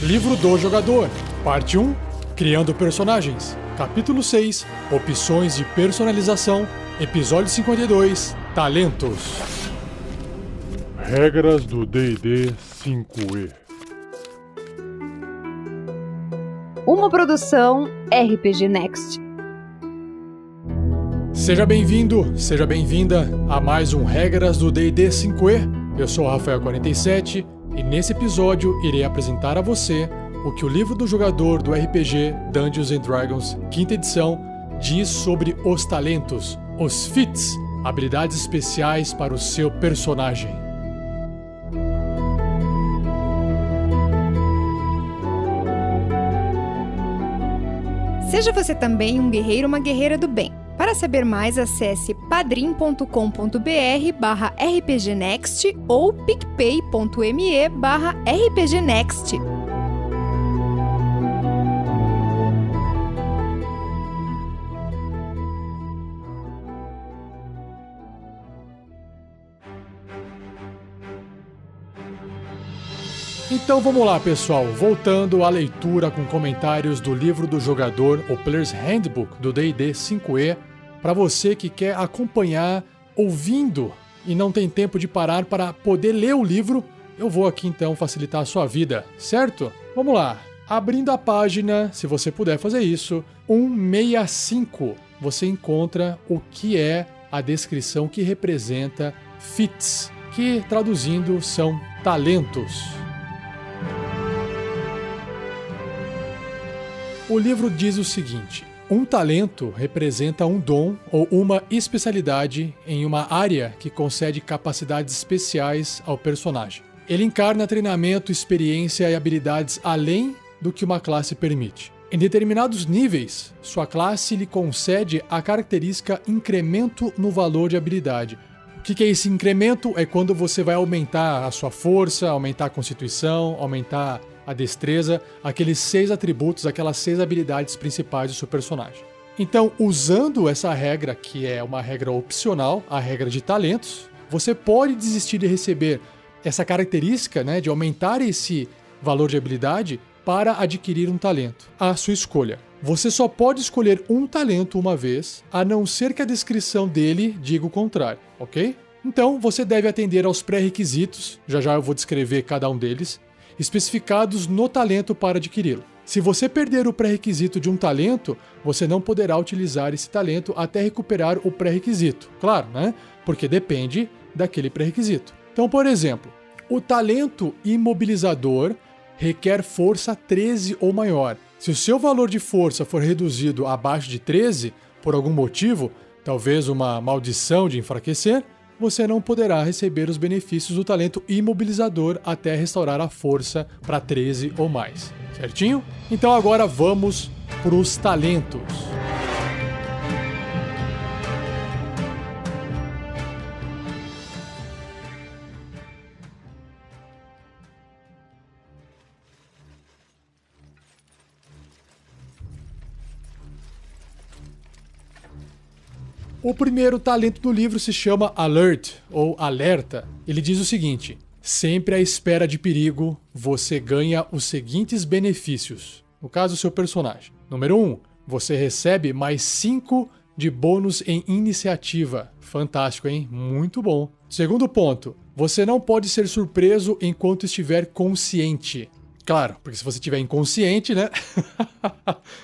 Livro do Jogador, Parte 1, Criando Personagens, Capítulo 6, Opções de Personalização, Episódio 52, Talentos. Regras do D&D 5e. Uma produção RPG Next. Seja bem-vindo, seja bem-vinda a mais um Regras do D&D 5e. Eu sou o Rafael47 e nesse episódio irei apresentar a você o que o livro do jogador do RPG Dungeons & Dragons 5ª edição diz sobre os talentos, os feats, habilidades especiais para o seu personagem. Seja você também um guerreiro ou uma guerreira do bem. Para saber mais, acesse padrim.com.br/rpgnext ou picpay.me/rpgnext. Então vamos lá, pessoal, voltando à leitura com comentários do livro do jogador, o Player's Handbook do D&D 5e, para você que quer acompanhar ouvindo e não tem tempo de parar para poder ler o livro, eu vou aqui então facilitar a sua vida, certo? Vamos lá, abrindo a página, se você puder fazer isso, 165, você encontra o que é a descrição que representa feats, que traduzindo são talentos. O livro diz o seguinte: um talento representa um dom ou uma especialidade em uma área que concede capacidades especiais ao personagem. Ele encarna treinamento, experiência e habilidades além do que uma classe permite. Em determinados níveis, sua classe lhe concede a característica incremento no valor de habilidade. O que é esse incremento? É quando você vai aumentar a sua força, aumentar a constituição, aumentar a destreza, aqueles 6 atributos, aquelas 6 habilidades principais do seu personagem. Então, usando essa regra, que é uma regra opcional, a regra de talentos, você pode desistir de receber essa característica, né, de aumentar esse valor de habilidade para adquirir um talento, à sua escolha. Você só pode escolher um talento uma vez, a não ser que a descrição dele diga o contrário, ok? Então, você deve atender aos pré-requisitos, já eu vou descrever cada um deles, especificados no talento para adquiri-lo. Se você perder o pré-requisito de um talento, você não poderá utilizar esse talento até recuperar o pré-requisito. Claro, né? Porque depende daquele pré-requisito. Então, por exemplo, o talento imobilizador requer força 13 ou maior. Se o seu valor de força for reduzido abaixo de 13, por algum motivo, talvez uma maldição de enfraquecer, você não poderá receber os benefícios do talento imobilizador até restaurar a força para 13 ou mais. Certinho? Então agora vamos para os talentos. O primeiro talento do livro se chama Alert, ou Alerta. Ele diz o seguinte: sempre à espera de perigo, você ganha os seguintes benefícios. No caso, o seu personagem. Número 1, você recebe mais 5 de bônus em iniciativa. Fantástico, hein? Muito bom. Segundo ponto, você não pode ser surpreso enquanto estiver consciente. Claro, porque se você estiver inconsciente, né?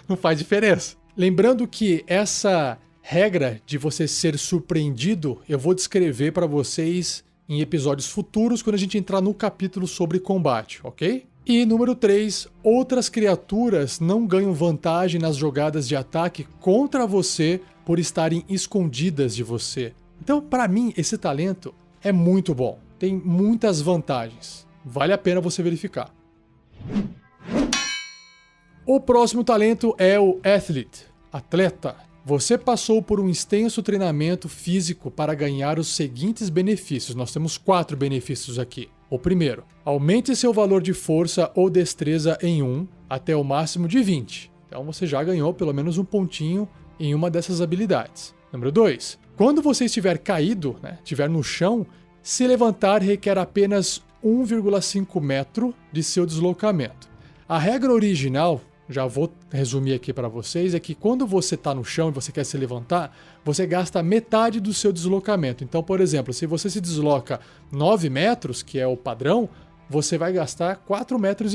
Não faz diferença. Lembrando que essa regra de você ser surpreendido, eu vou descrever para vocês em episódios futuros quando a gente entrar no capítulo sobre combate, ok? E número 3, outras criaturas não ganham vantagem nas jogadas de ataque contra você por estarem escondidas de você. Então, para mim, esse talento é muito bom. Tem muitas vantagens. Vale a pena você verificar. O próximo talento é o Athlete, atleta. Você passou por um extenso treinamento físico para ganhar os seguintes benefícios. Nós temos 4 benefícios aqui. O primeiro, aumente seu valor de força ou destreza em 1 até o máximo de 20. Então você já ganhou pelo menos um pontinho em uma dessas habilidades. Número 2, quando você estiver caído, estiver no chão, se levantar requer apenas 1,5 metro de seu deslocamento. A regra original, já vou resumir aqui para vocês, é que quando você está no chão e você quer se levantar, você gasta metade do seu deslocamento. Então, por exemplo, se você se desloca 9 metros, que é o padrão, você vai gastar 4,5 metros.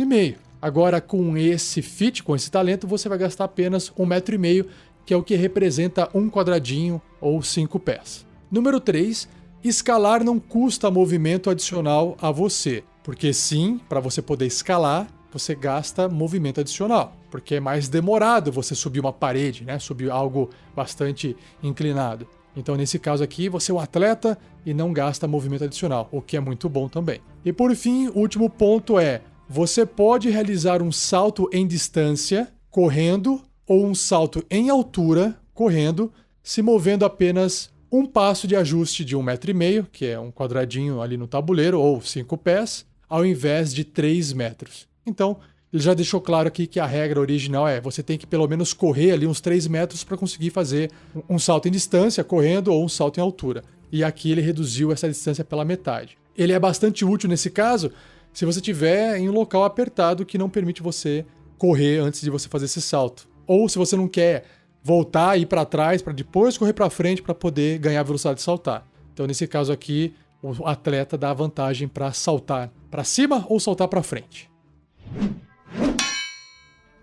Agora, com esse feat, com esse talento, você vai gastar apenas 1,5 metro, que é o que representa um quadradinho ou 5 pés. Número 3, escalar não custa movimento adicional a você. Porque sim, para você poder escalar, você gasta movimento adicional, porque é mais demorado você subir uma parede, né? Subir algo bastante inclinado. Então, nesse caso aqui, você é um atleta e não gasta movimento adicional, o que é muito bom também. E por fim, o último ponto é, você pode realizar um salto em distância, correndo, ou um salto em altura, correndo, se movendo apenas um passo de ajuste de 1,5 metro, que é um quadradinho ali no tabuleiro, ou 5 pés, ao invés de 3 metros. Então, ele já deixou claro aqui que a regra original é você tem que pelo menos correr ali uns 3 metros para conseguir fazer um salto em distância, correndo, ou um salto em altura. E aqui ele reduziu essa distância pela metade. Ele é bastante útil nesse caso se você estiver em um local apertado que não permite você correr antes de você fazer esse salto. Ou se você não quer voltar e ir para trás para depois correr para frente para poder ganhar velocidade de saltar. Então, nesse caso aqui, o atleta dá vantagem para saltar para cima ou saltar para frente.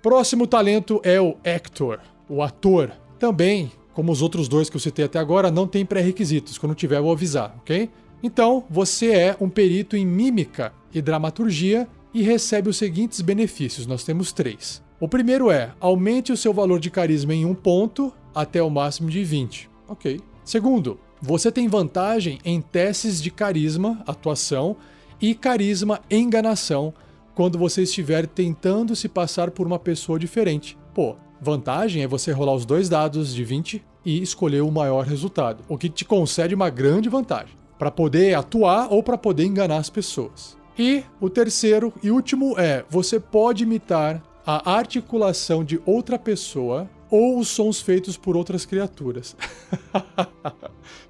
Próximo talento é o Actor, o ator. Também, como os outros dois que eu citei até agora, não tem pré-requisitos. Quando tiver, eu vou avisar, ok? Então, você é um perito em mímica e dramaturgia e recebe os seguintes benefícios. Nós temos 3. O primeiro é, aumente o seu valor de carisma em 1 ponto até o máximo de 20. Ok. Segundo, você tem vantagem em testes de carisma, atuação, e carisma enganação, quando você estiver tentando se passar por uma pessoa diferente. Pô, vantagem é você rolar os 2 dados de 20 e escolher o maior resultado, o que te concede uma grande vantagem, para poder atuar ou para poder enganar as pessoas. E o terceiro e último é, você pode imitar a articulação de outra pessoa ou os sons feitos por outras criaturas.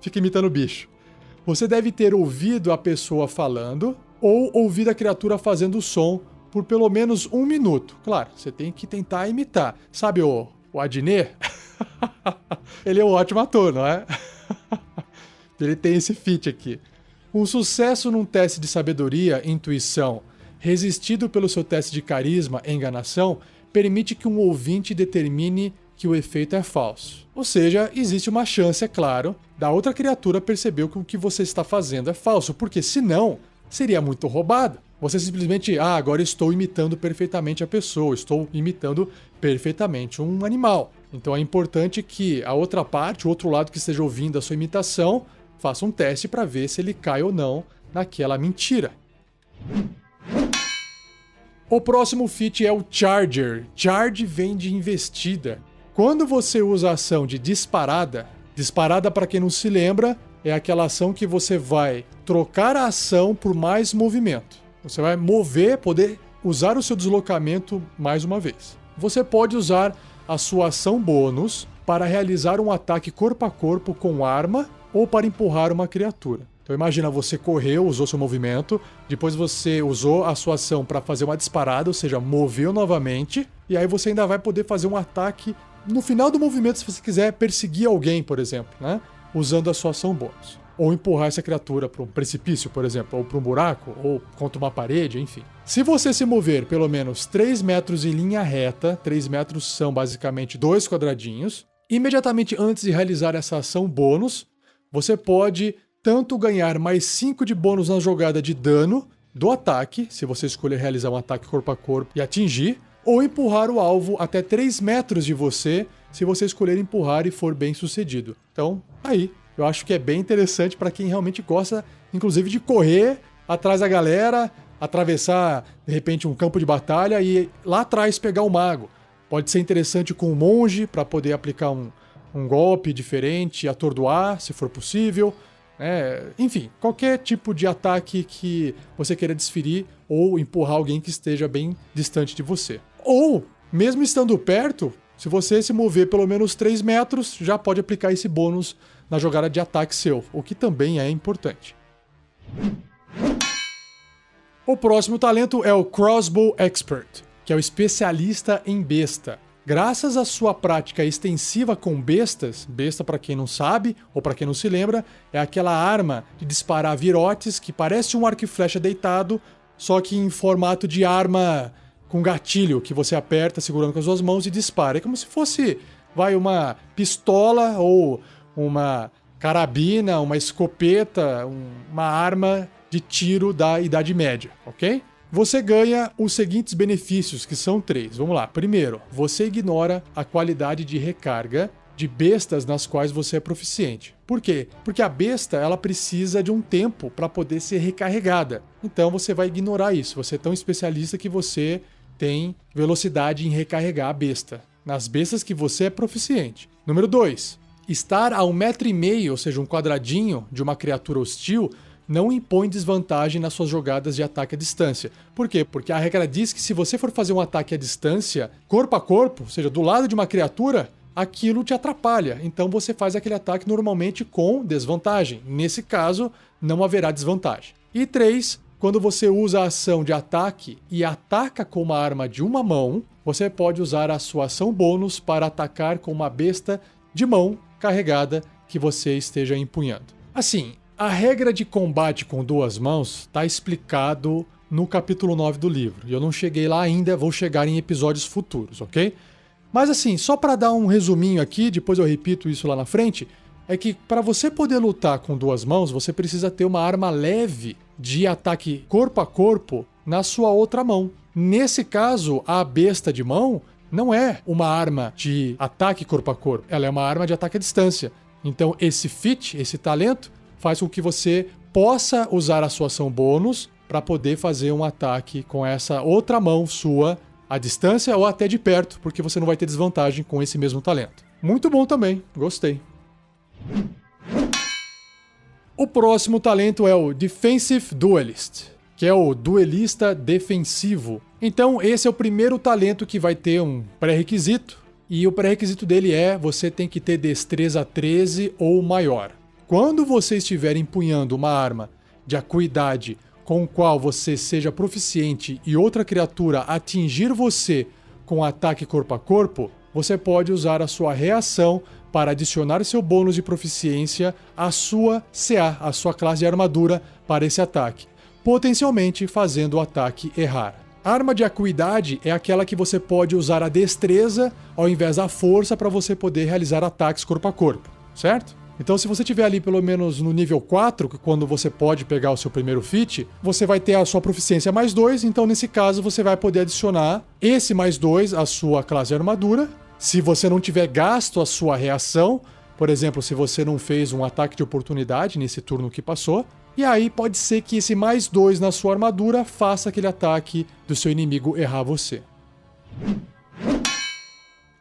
Fica imitando bicho. Você deve ter ouvido a pessoa falando ou ouvir a criatura fazendo o som por pelo menos 1 minuto. Claro, você tem que tentar imitar. Sabe o Adnet? Ele é um ótimo ator, não é? Ele tem esse feat aqui. Um sucesso num teste de sabedoria e intuição, resistido pelo seu teste de carisma e enganação, permite que um ouvinte determine que o efeito é falso. Ou seja, existe uma chance, é claro, da outra criatura perceber que o que você está fazendo é falso, porque senão seria muito roubado. Você simplesmente, agora estou imitando perfeitamente a pessoa, estou imitando perfeitamente um animal. Então é importante que a outra parte, o outro lado que esteja ouvindo a sua imitação, faça um teste para ver se ele cai ou não naquela mentira. O próximo feat é o Charger. Charge vem de investida. Quando você usa a ação de disparada, para quem não se lembra, é aquela ação que você vai trocar a ação por mais movimento. Você vai mover, poder usar o seu deslocamento mais uma vez. Você pode usar a sua ação bônus para realizar um ataque corpo a corpo com arma ou para empurrar uma criatura. Então imagina, você correu, usou seu movimento, depois você usou a sua ação para fazer uma disparada, ou seja, moveu novamente, e aí você ainda vai poder fazer um ataque no final do movimento se você quiser perseguir alguém, por exemplo, né? Usando a sua ação bônus. Ou empurrar essa criatura para um precipício, por exemplo, ou para um buraco, ou contra uma parede, enfim. Se você se mover pelo menos 3 metros em linha reta, 3 metros são basicamente 2 quadradinhos, imediatamente antes de realizar essa ação bônus, você pode tanto ganhar mais 5 de bônus na jogada de dano do ataque, se você escolher realizar um ataque corpo a corpo e atingir, ou empurrar o alvo até 3 metros de você, se você escolher empurrar e for bem sucedido. Então, aí, eu acho que é bem interessante para quem realmente gosta, inclusive, de correr atrás da galera, atravessar, de repente, um campo de batalha e lá atrás pegar o mago. Pode ser interessante com o monge, para poder aplicar um golpe diferente, atordoar, se for possível. Enfim, qualquer tipo de ataque que você queira desferir ou empurrar alguém que esteja bem distante de você. Ou, mesmo estando perto, se você se mover pelo menos 3 metros, já pode aplicar esse bônus na jogada de ataque seu, o que também é importante. O próximo talento é o Crossbow Expert, que é o especialista em besta. Graças à sua prática extensiva com bestas, besta para quem não sabe ou para quem não se lembra, é aquela arma de disparar virotes que parece um arco e flecha deitado, só que em formato de arma com gatilho que você aperta segurando com as suas mãos e dispara. É como se fosse, uma pistola ou uma carabina, uma escopeta, uma arma de tiro da Idade Média, ok? Você ganha os seguintes benefícios, que são 3. Vamos lá. Primeiro, você ignora a qualidade de recarga de bestas nas quais você é proficiente. Por quê? Porque a besta ela precisa de um tempo para poder ser recarregada. Então você vai ignorar isso. Você é tão especialista que você tem velocidade em recarregar a besta nas bestas que você é proficiente. Número 2. Estar a 1,5 m, ou seja, um quadradinho de uma criatura hostil, não impõe desvantagem nas suas jogadas de ataque à distância. Por quê? Porque a regra diz que se você for fazer um ataque à distância, corpo a corpo, ou seja, do lado de uma criatura, aquilo te atrapalha. Então você faz aquele ataque normalmente com desvantagem. Nesse caso, não haverá desvantagem. E 3, quando você usa a ação de ataque e ataca com uma arma de uma mão, você pode usar a sua ação bônus para atacar com uma besta de mão carregada que você esteja empunhando. Assim, a regra de combate com 2 mãos está explicado no capítulo 9 do livro. E eu não cheguei lá ainda, vou chegar em episódios futuros, ok? Mas assim, só para dar um resuminho aqui, depois eu repito isso lá na frente, é que para você poder lutar com 2 mãos, você precisa ter uma arma leve de ataque corpo a corpo na sua outra mão. Nesse caso, a besta de mão não é uma arma de ataque corpo a corpo, ela é uma arma de ataque à distância. Então esse feat, esse talento, faz com que você possa usar a sua ação bônus para poder fazer um ataque com essa outra mão sua à distância ou até de perto, porque você não vai ter desvantagem com esse mesmo talento. Muito bom também, gostei. O próximo talento é o Defensive Duelist, que é o duelista defensivo. Então esse é o primeiro talento que vai ter um pré-requisito, e o pré-requisito dele é você tem que ter destreza 13 ou maior. Quando você estiver empunhando uma arma de acuidade com o qual você seja proficiente e outra criatura atingir você com ataque corpo a corpo, você pode usar a sua reação para adicionar seu bônus de proficiência à sua CA, à sua classe de armadura, para esse ataque, potencialmente fazendo o ataque errar. A arma de acuidade é aquela que você pode usar a destreza ao invés da força para você poder realizar ataques corpo a corpo, certo? Então, se você tiver ali pelo menos no nível 4, quando você pode pegar o seu primeiro feat, você vai ter a sua proficiência mais 2, então nesse caso você vai poder adicionar esse mais 2 à sua classe de armadura. Se você não tiver gasto a sua reação, por exemplo, se você não fez um ataque de oportunidade nesse turno que passou, e aí pode ser que esse mais 2 na sua armadura faça aquele ataque do seu inimigo errar você.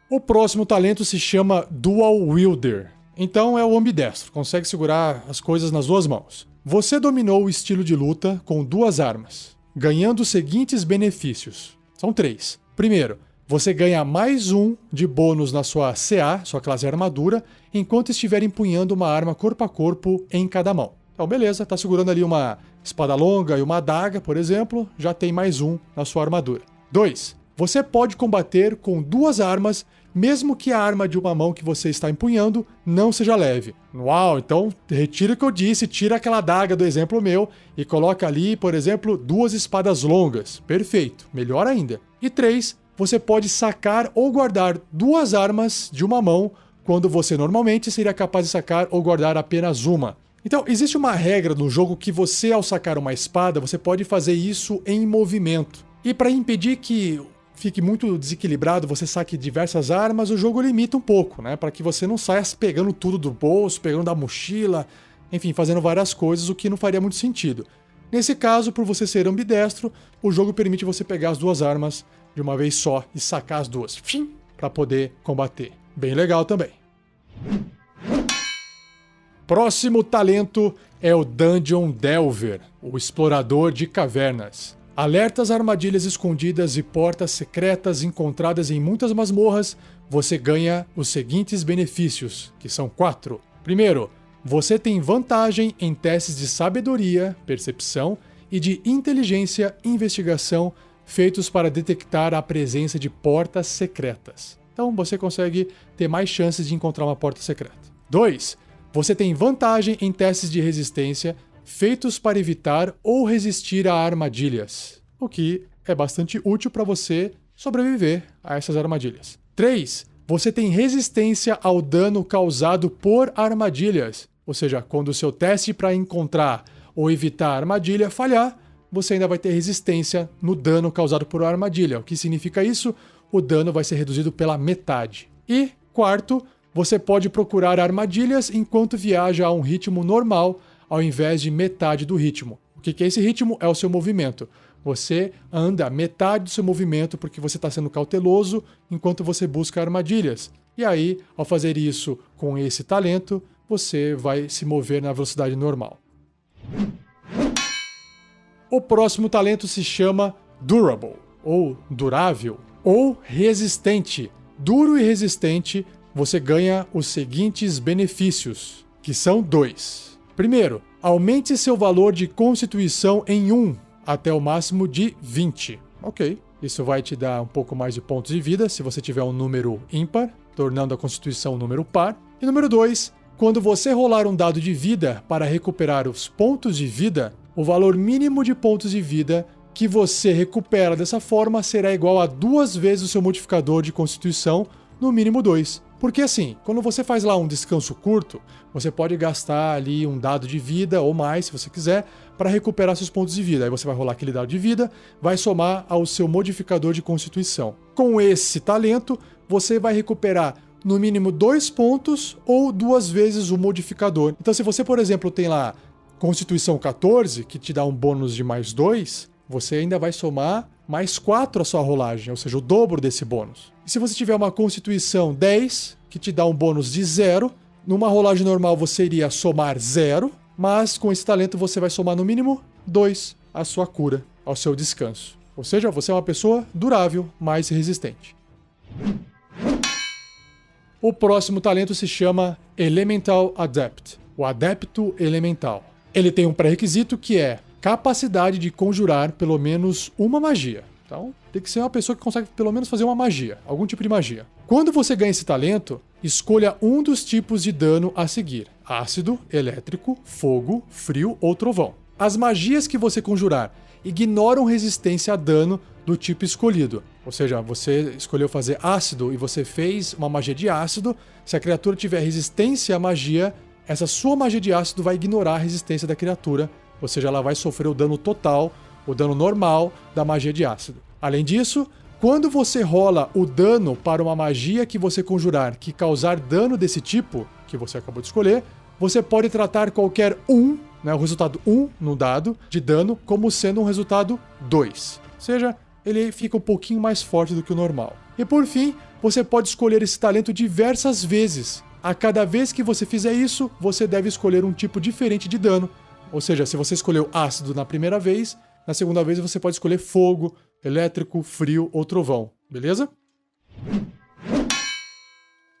O próximo talento se chama Dual Wielder. Então é o ambidestro, consegue segurar as coisas nas 2 mãos. Você dominou o estilo de luta com 2 armas, ganhando os seguintes benefícios. São 3. Primeiro, você ganha mais 1 de bônus na sua CA, sua classe de armadura, enquanto estiver empunhando uma arma corpo a corpo em cada mão. Então beleza, tá segurando ali uma espada longa e uma adaga, por exemplo, já tem mais 1 na sua armadura. 2. Você pode combater com 2 armas, mesmo que a arma de uma mão que você está empunhando não seja leve. Uau, então retira o que eu disse, tira aquela adaga do exemplo meu e coloca ali, por exemplo, 2 espadas longas. Perfeito, melhor ainda. E 3, você pode sacar ou guardar 2 armas de uma mão, quando você normalmente seria capaz de sacar ou guardar apenas uma. Então, existe uma regra no jogo que você, ao sacar uma espada, você pode fazer isso em movimento. E para impedir que fique muito desequilibrado, você saque diversas armas, o jogo limita um pouco, né? Para que você não saia pegando tudo do bolso, pegando da mochila, enfim, fazendo várias coisas, o que não faria muito sentido. Nesse caso, por você ser ambidestro, o jogo permite você pegar as 2 armas de uma vez só e sacar as 2, para poder combater. Bem legal também. Próximo talento é o Dungeon Delver, o explorador de cavernas. Alerta às armadilhas escondidas e portas secretas encontradas em muitas masmorras, você ganha os seguintes benefícios, que são 4. Primeiro, você tem vantagem em testes de sabedoria, percepção e de inteligência, investigação, feitos para detectar a presença de portas secretas. Então você consegue ter mais chances de encontrar uma porta secreta. 2. Você tem vantagem em testes de resistência feitos para evitar ou resistir a armadilhas, o que é bastante útil para você sobreviver a essas armadilhas. 3. Você tem resistência ao dano causado por armadilhas, ou seja, quando o seu teste para encontrar ou evitar a armadilha falhar, você ainda vai ter resistência no dano causado por armadilha. O que significa isso? O dano vai ser reduzido pela metade. E, 4, você pode procurar armadilhas enquanto viaja a um ritmo normal, ao invés de metade do ritmo. O que é esse ritmo? É o seu movimento. Você anda metade do seu movimento porque você está sendo cauteloso enquanto você busca armadilhas. E aí, ao fazer isso com esse talento, você vai se mover na velocidade normal. O próximo talento se chama Durable, ou durável, ou resistente. Duro e resistente, você ganha os seguintes benefícios, que são 2. Primeiro, aumente seu valor de constituição em 1, até o máximo de 20. Ok, isso vai te dar um pouco mais de pontos de vida se você tiver um número ímpar, tornando a constituição um número par. E número 2, quando você rolar um dado de vida para recuperar os pontos de vida, o valor mínimo de pontos de vida que você recupera dessa forma será igual a 2 vezes o seu modificador de constituição, no mínimo 2. Porque assim, quando você faz lá um descanso curto, você pode gastar ali um dado de vida ou mais, se você quiser, para recuperar seus pontos de vida. Aí você vai rolar aquele dado de vida, vai somar ao seu modificador de constituição. Com esse talento, você vai recuperar no mínimo 2 pontos ou 2 vezes o modificador. Então se você, por exemplo, tem lá Constituição 14, que te dá um bônus de mais 2, você ainda vai somar mais 4 a sua rolagem, ou seja, o dobro desse bônus. E se você tiver uma Constituição 10, que te dá um bônus de 0, numa rolagem normal você iria somar 0, mas com esse talento você vai somar no mínimo 2 à sua cura, ao seu descanso. Ou seja, você é uma pessoa durável, mais resistente. O próximo talento se chama Elemental Adept, o Adepto Elemental. Ele tem um pré-requisito que é capacidade de conjurar pelo menos uma magia. Então, tem que ser uma pessoa que consegue pelo menos fazer uma magia, algum tipo de magia. Quando você ganha esse talento, escolha um dos tipos de dano a seguir: ácido, elétrico, fogo, frio ou trovão. As magias que você conjurar ignoram resistência a dano do tipo escolhido. Ou seja, você escolheu fazer ácido e você fez uma magia de ácido. Se a criatura tiver resistência à magia, essa sua magia de ácido vai ignorar a resistência da criatura, ou seja, ela vai sofrer o dano total, o dano normal da magia de ácido. Além disso, quando você rola o dano para uma magia que você conjurar que causar dano desse tipo, que você acabou de escolher, você pode tratar qualquer o resultado 1 no dado de dano, como sendo um resultado 2. Ou seja, ele fica um pouquinho mais forte do que o normal. E por fim, você pode escolher esse talento diversas vezes. A cada vez que você fizer isso, você deve escolher um tipo diferente de dano. Ou seja, se você escolheu ácido na primeira vez, na segunda vez você pode escolher fogo, elétrico, frio ou trovão. Beleza?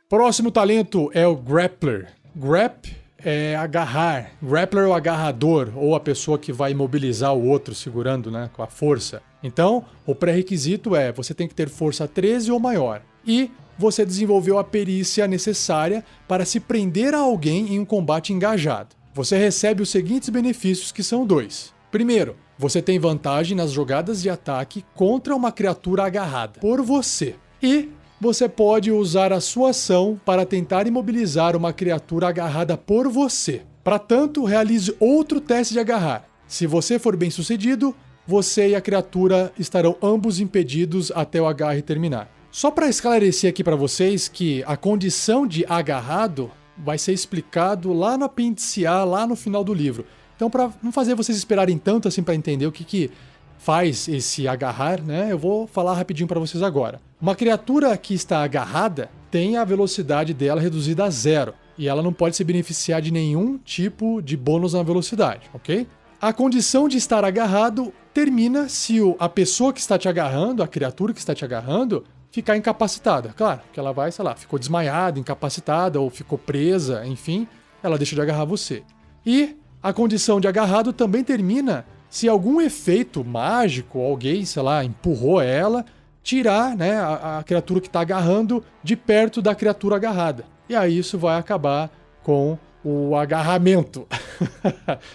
Próximo talento é o Grappler. Grap é agarrar. Grappler é o agarrador, ou a pessoa que vai imobilizar o outro segurando, com a força. Então, o pré-requisito é você tem que ter força 13 ou maior. E você desenvolveu a perícia necessária para se prender a alguém em um combate engajado. Você recebe os seguintes benefícios, que são 2. Primeiro, você tem vantagem nas jogadas de ataque contra uma criatura agarrada por você. E você pode usar a sua ação para tentar imobilizar uma criatura agarrada por você. Para tanto, realize outro teste de agarrar. Se você for bem sucedido, você e a criatura estarão ambos impedidos até o agarre terminar. Só para esclarecer aqui para vocês que a condição de agarrado vai ser explicado lá no apêndice A, lá no final do livro. Então, para não fazer vocês esperarem tanto assim para entender o que faz esse agarrar, eu vou falar rapidinho para vocês agora. Uma criatura que está agarrada tem a velocidade dela reduzida a 0 e ela não pode se beneficiar de nenhum tipo de bônus na velocidade, ok? A condição de estar agarrado termina se a pessoa que está te agarrando, a criatura que está te agarrando, ficar incapacitada. Claro, que ela vai, ficou desmaiada, incapacitada ou ficou presa, enfim, ela deixa de agarrar você. E a condição de agarrado também termina se algum efeito mágico, alguém, sei lá, empurrou ela, tirar, né, a criatura que está agarrando de perto da criatura agarrada. E aí isso vai acabar com o agarramento.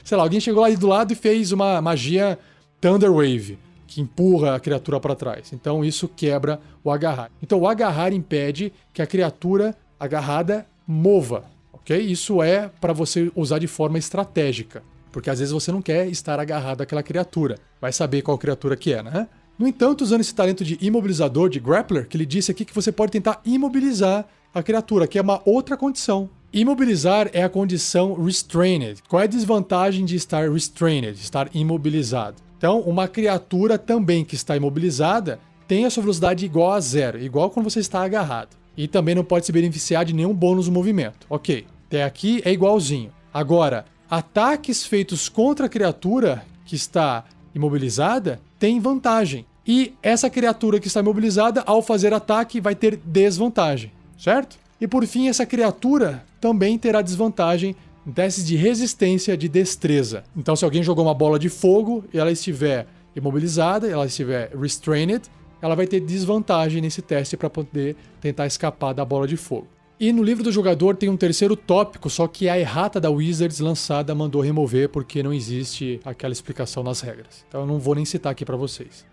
Sei lá, alguém chegou lá do lado e fez uma magia Thunder Wave, que empurra a criatura para trás. Então isso quebra o agarrar. Então o agarrar impede que a criatura agarrada mova, ok? Isso é para você usar de forma estratégica, porque às vezes você não quer estar agarrado àquela criatura. Vai saber qual criatura que é, né? No entanto, usando esse talento de imobilizador, de grappler, que ele disse aqui que você pode tentar imobilizar a criatura, que é uma outra condição. Imobilizar é a condição restrained. Qual é a desvantagem de estar restrained, de estar imobilizado? Então, uma criatura também que está imobilizada tem a sua velocidade igual a 0, igual quando você está agarrado. E também não pode se beneficiar de nenhum bônus no movimento. Ok, até aqui é igualzinho. Agora, ataques feitos contra a criatura que está imobilizada tem vantagem. E essa criatura que está imobilizada, ao fazer ataque, vai ter desvantagem, certo? E por fim, essa criatura também terá desvantagem em testes de resistência de destreza. Então, se alguém jogou uma bola de fogo e ela estiver imobilizada, ela estiver restrained, ela vai ter desvantagem nesse teste para poder tentar escapar da bola de fogo. E no livro do jogador tem um terceiro tópico, só que a errata da Wizards lançada mandou remover porque não existe aquela explicação nas regras. Então eu não vou nem citar aqui para vocês.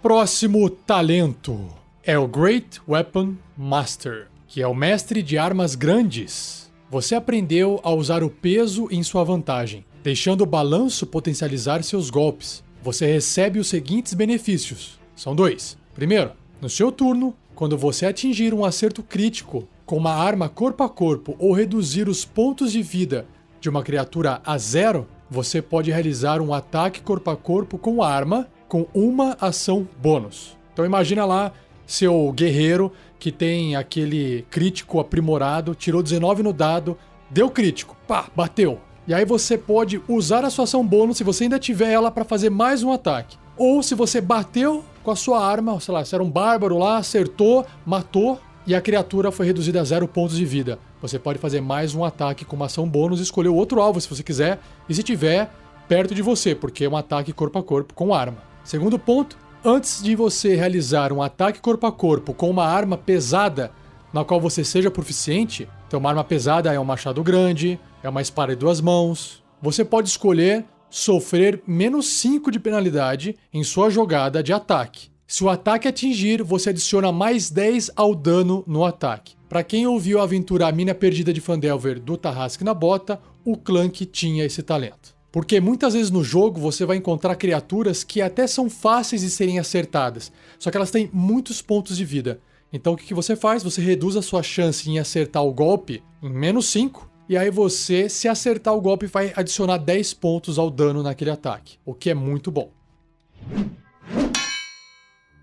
Próximo talento é o Great Weapon Master, que é o mestre de armas grandes. Você aprendeu a usar o peso em sua vantagem, deixando o balanço potencializar seus golpes. Você recebe os seguintes benefícios. São 2. Primeiro, no seu turno, quando você atingir um acerto crítico com uma arma corpo a corpo ou reduzir os pontos de vida de uma criatura a 0, você pode realizar um ataque corpo a corpo com a arma com uma ação bônus. Então imagina lá seu guerreiro que tem aquele crítico aprimorado, tirou 19 no dado, deu crítico, pá, bateu. E aí você pode usar a sua ação bônus se você ainda tiver ela para fazer mais um ataque. Ou se você bateu com a sua arma, sei lá, se era um bárbaro lá, acertou, matou e a criatura foi reduzida a 0 pontos de vida. Você pode fazer mais um ataque com uma ação bônus e escolher outro alvo se você quiser e se tiver perto de você, porque é um ataque corpo a corpo com arma. Segundo ponto, antes de você realizar um ataque corpo a corpo com uma arma pesada na qual você seja proficiente, então uma arma pesada é um machado grande, é uma espada de 2 mãos, você pode escolher sofrer menos 5 de penalidade em sua jogada de ataque. Se o ataque atingir, você adiciona mais 10 ao dano no ataque. Para quem ouviu a aventura A Mina Perdida de Phandelver do Tarrasque na Bota, o Clank tinha esse talento. Porque muitas vezes no jogo você vai encontrar criaturas que até são fáceis de serem acertadas, só que elas têm muitos pontos de vida. Então o que você faz? Você reduz a sua chance em acertar o golpe em menos 5, e aí você, se acertar o golpe, vai adicionar 10 pontos ao dano naquele ataque, o que é muito bom.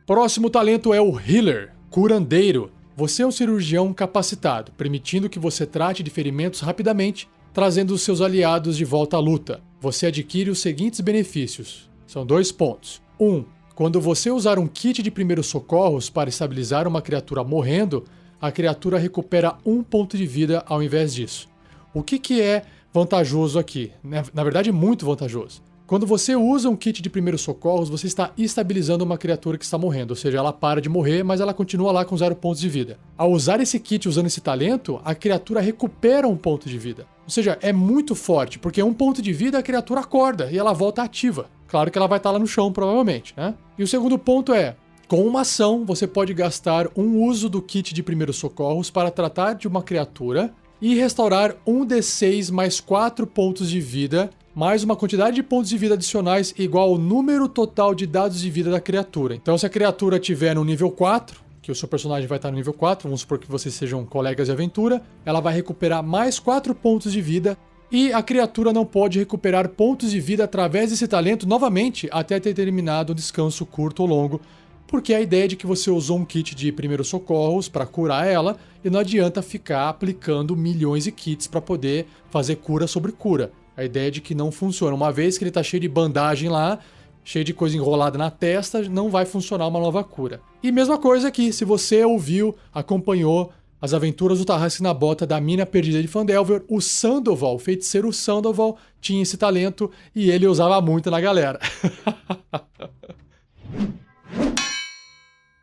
Próximo talento é o Healer, curandeiro. Você é um cirurgião capacitado, permitindo que você trate de ferimentos rapidamente, trazendo os seus aliados de volta à luta. Você adquire os seguintes benefícios. São 2 pontos. 1. Quando você usar um kit de primeiros socorros para estabilizar uma criatura morrendo, a criatura recupera 1 ponto de vida ao invés disso. O que é vantajoso aqui? Na verdade, muito vantajoso. Quando você usa um kit de primeiros socorros, você está estabilizando uma criatura que está morrendo, ou seja, ela para de morrer, mas ela continua lá com 0 pontos de vida. Ao usar esse kit usando esse talento, a criatura recupera 1 ponto de vida. Ou seja, é muito forte, porque 1 ponto de vida a criatura acorda e ela volta ativa. Claro que ela vai estar lá no chão, provavelmente, né? E o segundo ponto é, com uma ação, você pode gastar um uso do kit de primeiros socorros para tratar de uma criatura e restaurar 1d6 mais 4 pontos de vida, mais uma quantidade de pontos de vida adicionais igual ao número total de dados de vida da criatura. Então, se a criatura estiver no nível 4, que o seu personagem vai estar no nível 4, vamos supor que vocês sejam colegas de aventura, ela vai recuperar mais 4 pontos de vida e a criatura não pode recuperar pontos de vida através desse talento novamente até ter terminado um descanso curto ou longo, porque a ideia é de que você usou um kit de primeiros socorros para curar ela e não adianta ficar aplicando milhões de kits para poder fazer cura sobre cura. A ideia é de que não funciona. Uma vez que ele está cheio de bandagem lá, cheio de coisa enrolada na testa, não vai funcionar uma nova cura. E mesma coisa aqui, se você ouviu, acompanhou As Aventuras do Tarrasque na Bota da Mina Perdida de Phandelver, o Sandoval, o feiticeiro Sandoval, tinha esse talento e ele usava muito na galera.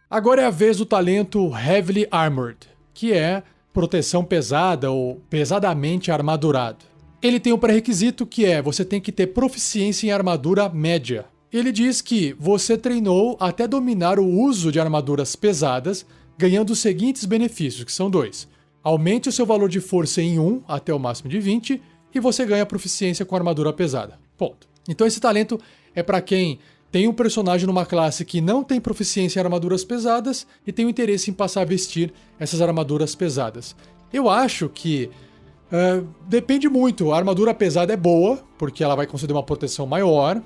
Agora é a vez do talento Heavily Armored, que é proteção pesada ou pesadamente armadurado. Ele tem um pré-requisito que é você tem que ter proficiência em armadura média. Ele diz que você treinou até dominar o uso de armaduras pesadas, ganhando os seguintes benefícios, que são 2. Aumente o seu valor de força em 1 até o máximo de 20 e você ganha proficiência com armadura pesada. Ponto. Então esse talento é para quem tem um personagem numa classe que não tem proficiência em armaduras pesadas e tem o interesse em passar a vestir essas armaduras pesadas. Eu acho que depende muito. A armadura pesada é boa, porque ela vai conceder uma proteção maior.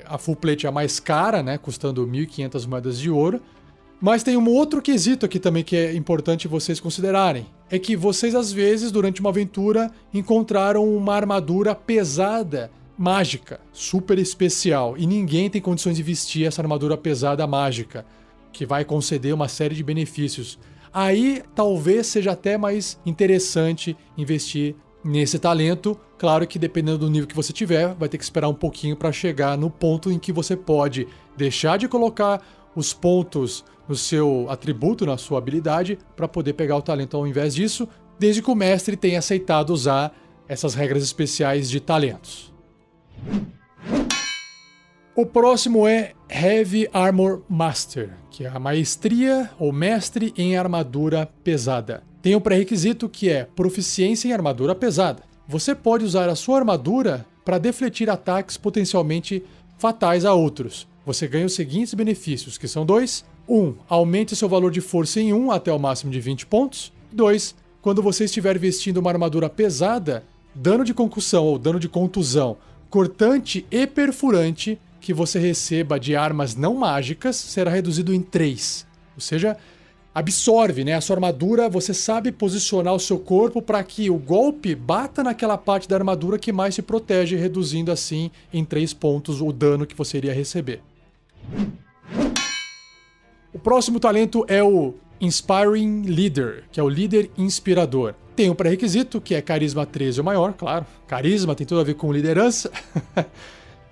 A full plate é a mais cara, né, custando 1.500 moedas de ouro. Mas tem um outro quesito aqui também que é importante vocês considerarem. É que vocês, às vezes, durante uma aventura, encontraram uma armadura pesada, mágica, super especial. E ninguém tem condições de vestir essa armadura pesada mágica, que vai conceder uma série de benefícios. Aí, talvez seja até mais interessante investir nesse talento. Claro que dependendo do nível que você tiver, vai ter que esperar um pouquinho para chegar no ponto em que você pode deixar de colocar os pontos no seu atributo, na sua habilidade, para poder pegar o talento ao invés disso, desde que o mestre tenha aceitado usar essas regras especiais de talentos. O próximo é Heavy Armor Master, que é a maestria ou mestre em armadura pesada. Tem um pré-requisito que é proficiência em armadura pesada. Você pode usar a sua armadura para defletir ataques potencialmente fatais a outros. Você ganha os seguintes benefícios, que são 2. 1. Aumente seu valor de força em 1 até o máximo de 20 pontos. 2. Quando você estiver vestindo uma armadura pesada, dano de concussão ou dano de contusão, cortante e perfurante que você receba de armas não mágicas será reduzido em 3. Ou seja, absorve, né? A sua armadura, você sabe posicionar o seu corpo para que o golpe bata naquela parte da armadura que mais se protege, reduzindo assim em 3 pontos o dano que você iria receber. O próximo talento é o Inspiring Leader, que é o líder inspirador. Tem um pré-requisito, que é carisma 13 ou maior, claro. Carisma tem tudo a ver com liderança.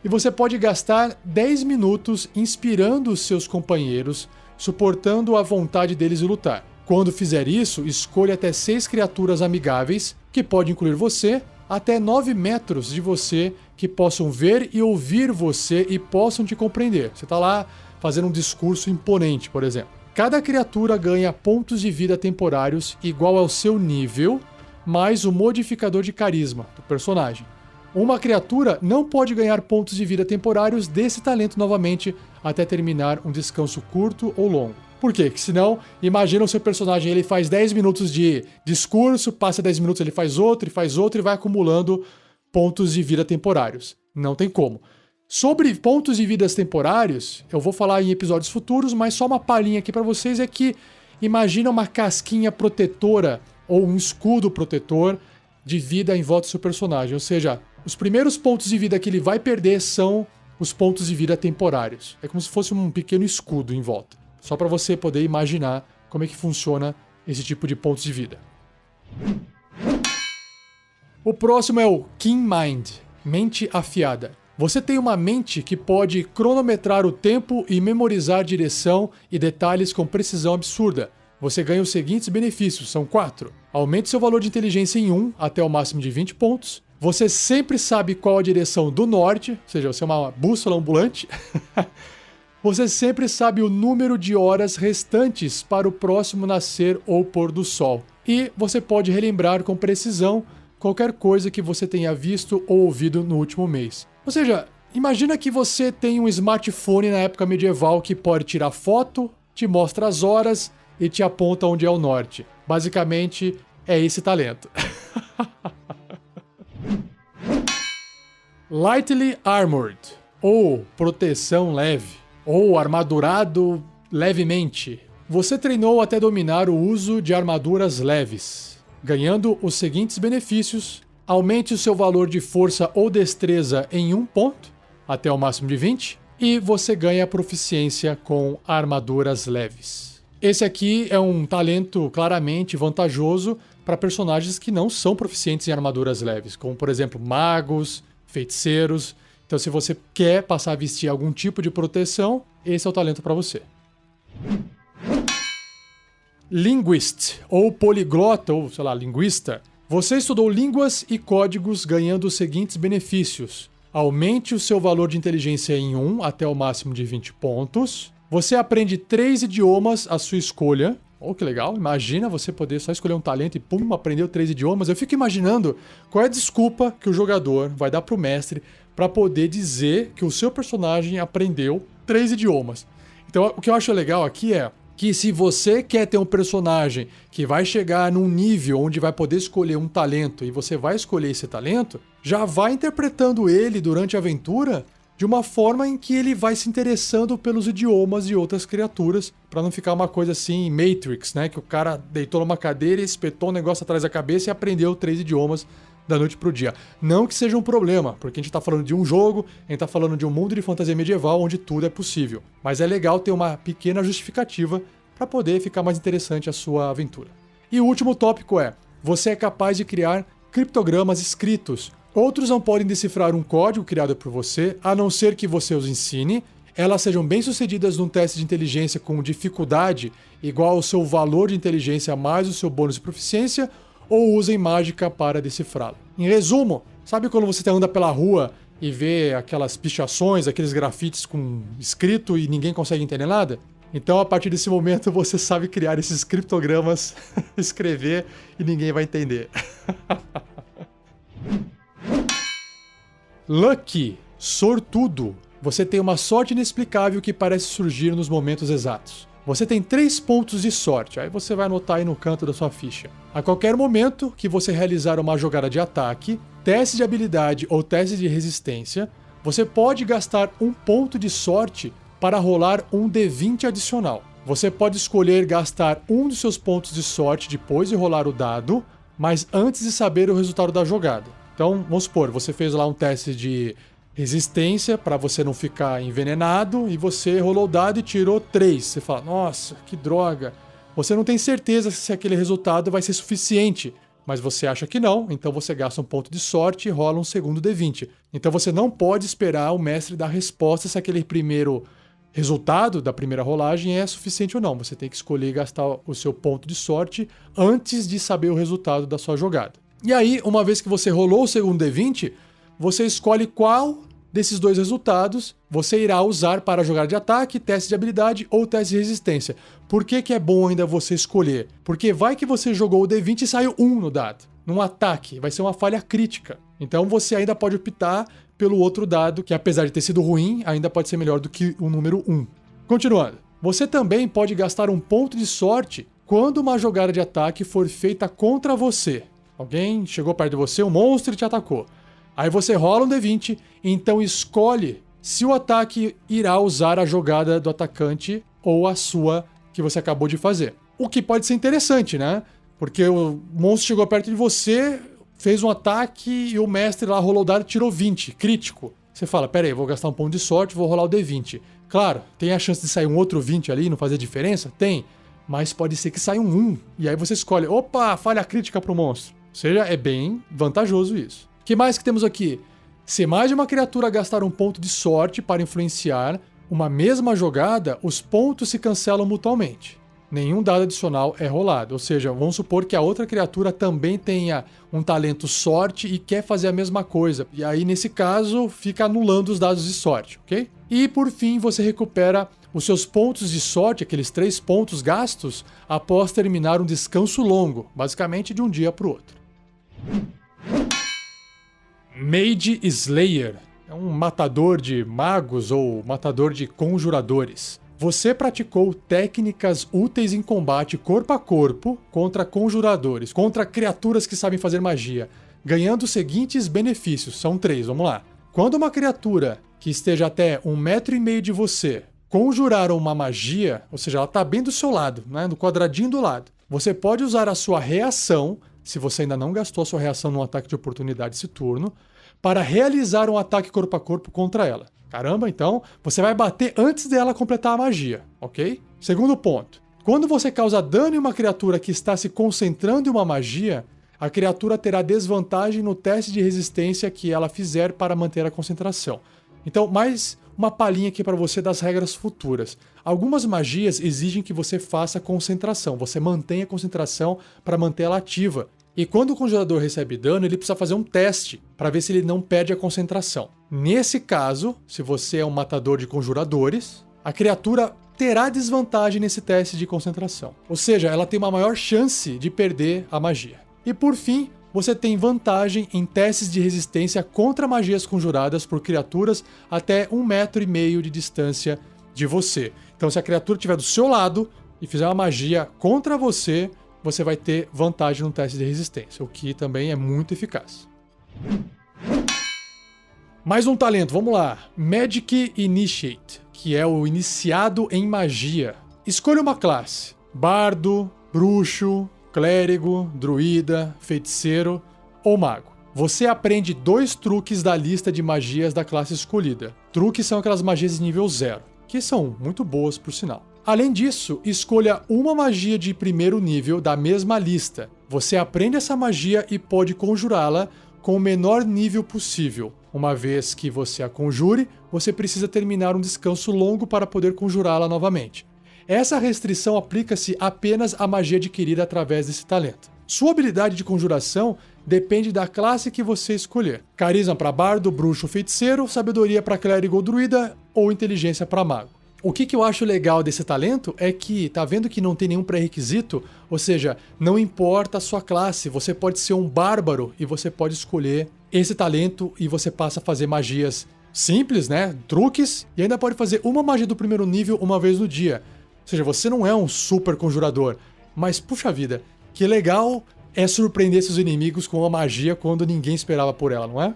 E você pode gastar 10 minutos inspirando os seus companheiros, suportando a vontade deles de lutar. Quando fizer isso, escolha até 6 criaturas amigáveis, que podem incluir você, até 9 metros de você, que possam ver e ouvir você e possam te compreender. Você está lá fazendo um discurso imponente, por exemplo. Cada criatura ganha pontos de vida temporários igual ao seu nível, mais o modificador de carisma do personagem. Uma criatura não pode ganhar pontos de vida temporários desse talento novamente até terminar um descanso curto ou longo. Por quê? Porque senão, imagina o seu personagem, ele faz 10 minutos de discurso, passa 10 minutos, ele faz outro e vai acumulando pontos de vida temporários. Não tem como. Sobre pontos de vidas temporários, eu vou falar em episódios futuros, mas só uma palhinha aqui para vocês é que imagina uma casquinha protetora ou um escudo protetor de vida em volta do seu personagem. Ou seja, os primeiros pontos de vida que ele vai perder são os pontos de vida temporários. É como se fosse um pequeno escudo em volta. Só para você poder imaginar como é que funciona esse tipo de pontos de vida. O próximo é o Keen Mind, mente afiada. Você tem uma mente que pode cronometrar o tempo e memorizar direção e detalhes com precisão absurda. Você ganha os seguintes benefícios, são 4. Aumente seu valor de inteligência em 1 até o máximo de 20 pontos. Você sempre sabe qual a direção do norte, ou seja, você é uma bússola ambulante. Você sempre sabe o número de horas restantes para o próximo nascer ou pôr do sol. E você pode relembrar com precisão qualquer coisa que você tenha visto ou ouvido no último mês. Ou seja, imagina que você tem um smartphone na época medieval que pode tirar foto, te mostra as horas e te aponta onde é o norte. Basicamente, é esse talento. Lightly Armored, ou proteção leve, ou armadurado levemente. Você treinou até dominar o uso de armaduras leves, ganhando os seguintes benefícios. Aumente o seu valor de força ou destreza em 1 ponto, até o máximo de 20, e você ganha proficiência com armaduras leves. Esse aqui é um talento claramente vantajoso para personagens que não são proficientes em armaduras leves, como por exemplo magos, feiticeiros. Então se você quer passar a vestir algum tipo de proteção, esse é o talento para você. Linguist, ou poliglota, ou sei lá, linguista. Você estudou línguas e códigos ganhando os seguintes benefícios. Aumente o seu valor de inteligência em 1 até o máximo de 20 pontos. Você aprende 3 idiomas à sua escolha. Oh, que legal. Imagina você poder só escolher um talento e pum, aprendeu 3 idiomas. Eu fico imaginando qual é a desculpa que o jogador vai dar pro mestre para poder dizer que o seu personagem aprendeu 3 idiomas. Então, o que eu acho legal aqui é que se você quer ter um personagem que vai chegar num nível onde vai poder escolher um talento e você vai escolher esse talento, já vai interpretando ele durante a aventura de uma forma em que ele vai se interessando pelos idiomas de outras criaturas, para não ficar uma coisa assim, Matrix, né? Que o cara deitou numa cadeira e espetou um negócio atrás da cabeça e aprendeu 3 idiomas da noite pro dia. Não que seja um problema, porque a gente tá falando de um jogo, a gente tá falando de um mundo de fantasia medieval onde tudo é possível. Mas é legal ter uma pequena justificativa para poder ficar mais interessante a sua aventura. E o último tópico é: você é capaz de criar criptogramas escritos. Outros não podem decifrar um código criado por você, a não ser que você os ensine. Elas sejam bem-sucedidas num teste de inteligência com dificuldade igual ao seu valor de inteligência mais o seu bônus de proficiência, ou usem mágica para decifrá-lo. Em resumo, sabe quando você anda pela rua e vê aquelas pichações, aqueles grafites com escrito e ninguém consegue entender nada? Então, a partir desse momento, você sabe criar esses criptogramas, escrever e ninguém vai entender. Lucky, sortudo. Você tem uma sorte inexplicável que parece surgir nos momentos exatos. Você tem 3 pontos de sorte, aí você vai anotar aí no canto da sua ficha. A qualquer momento que você realizar uma jogada de ataque, teste de habilidade ou teste de resistência, você pode gastar 1 ponto de sorte para rolar um D20 adicional. Você pode escolher gastar um dos seus pontos de sorte depois de rolar o dado, mas antes de saber o resultado da jogada. Então, vamos supor, você fez lá um teste de resistência para você não ficar envenenado e você rolou o dado e tirou 3. Você fala, nossa, que droga. Você não tem certeza se aquele resultado vai ser suficiente, mas você acha que não, então você gasta um ponto de sorte e rola um segundo D20. Então você não pode esperar o mestre dar resposta se aquele primeiro resultado da primeira rolagem é suficiente ou não. Você tem que escolher gastar o seu ponto de sorte antes de saber o resultado da sua jogada. E aí, uma vez que você rolou o segundo D20, você escolhe qual desses 2 resultados você irá usar para jogar de ataque, teste de habilidade ou teste de resistência. Por que é bom ainda você escolher? Porque vai que você jogou o D20 e saiu 1 no dado. Num ataque, vai ser uma falha crítica. Então você ainda pode optar pelo outro dado, que apesar de ter sido ruim, ainda pode ser melhor do que o número 1. Continuando. Você também pode gastar 1 ponto de sorte quando uma jogada de ataque for feita contra você. Alguém chegou perto de você, um monstro e te atacou. Aí você rola um D20, então escolhe se o ataque irá usar a jogada do atacante ou a sua que você acabou de fazer. O que pode ser interessante, né? Porque o monstro chegou perto de você, fez um ataque e o mestre lá rolou o dado e tirou 20, crítico. Você fala, pera aí, vou gastar um ponto de sorte, vou rolar o D20. Claro, tem a chance de sair um outro 20 ali e não fazer diferença? Tem. Mas pode ser que saia um 1. E aí você escolhe, opa, falha crítica pro monstro. Ou seja, é bem vantajoso isso. O que mais que temos aqui? Se mais de uma criatura gastar um ponto de sorte para influenciar uma mesma jogada, os pontos se cancelam mutuamente. Nenhum dado adicional é rolado. Ou seja, vamos supor que a outra criatura também tenha um talento sorte e quer fazer a mesma coisa. E aí, nesse caso, fica anulando os dados de sorte, ok? E, por fim, você recupera os seus pontos de sorte, aqueles 3 pontos gastos, após terminar um descanso longo, basicamente de um dia para o outro. Mage Slayer é um matador de magos ou matador de conjuradores. Você praticou técnicas úteis em combate corpo a corpo contra conjuradores, contra criaturas que sabem fazer magia, ganhando os seguintes benefícios. São 3, vamos lá. Quando uma criatura que esteja até 1,5 metro de você conjurar uma magia, ou seja, ela está bem do seu lado, né, no quadradinho do lado, você pode usar a sua reação, se você ainda não gastou a sua reação num ataque de oportunidade esse turno, para realizar um ataque corpo a corpo contra ela. Caramba, então você vai bater antes dela completar a magia, ok? Segundo ponto. Quando você causa dano em uma criatura que está se concentrando em uma magia, a criatura terá desvantagem no teste de resistência que ela fizer para manter a concentração. Então, mais uma palhinha aqui para você das regras futuras. Algumas magias exigem que você faça concentração, você mantenha a concentração para manter ela ativa. E quando o conjurador recebe dano, ele precisa fazer um teste para ver se ele não perde a concentração. Nesse caso, se você é um matador de conjuradores, a criatura terá desvantagem nesse teste de concentração. Ou seja, ela tem uma maior chance de perder a magia. E por fim, você tem vantagem em testes de resistência contra magias conjuradas por criaturas até 1,5 metro de distância de você. Então, se a criatura estiver do seu lado e fizer uma magia contra você, você vai ter vantagem no teste de resistência, o que também é muito eficaz. Mais um talento, vamos lá. Magic Initiate, que é o iniciado em magia. Escolha uma classe: bardo, bruxo, clérigo, druida, feiticeiro ou mago. Você aprende 2 truques da lista de magias da classe escolhida. Truques são aquelas magias de nível 0, que são muito boas por sinal. Além disso, escolha uma magia de primeiro nível da mesma lista. Você aprende essa magia e pode conjurá-la com o menor nível possível. Uma vez que você a conjure, você precisa terminar um descanso longo para poder conjurá-la novamente. Essa restrição aplica-se apenas à magia adquirida através desse talento. Sua habilidade de conjuração depende da classe que você escolher. Carisma para bardo, bruxo ou feiticeiro, sabedoria para clérigo ou druida ou inteligência para mago. O que eu acho legal desse talento é que, tá vendo que não tem nenhum pré-requisito? Ou seja, não importa a sua classe, você pode ser um bárbaro e você pode escolher esse talento e você passa a fazer magias simples, né? Truques, e ainda pode fazer uma magia do primeiro nível uma vez no dia. Ou seja, você não é um super conjurador, mas puxa vida, que legal é surpreender seus inimigos com uma magia quando ninguém esperava por ela, não é?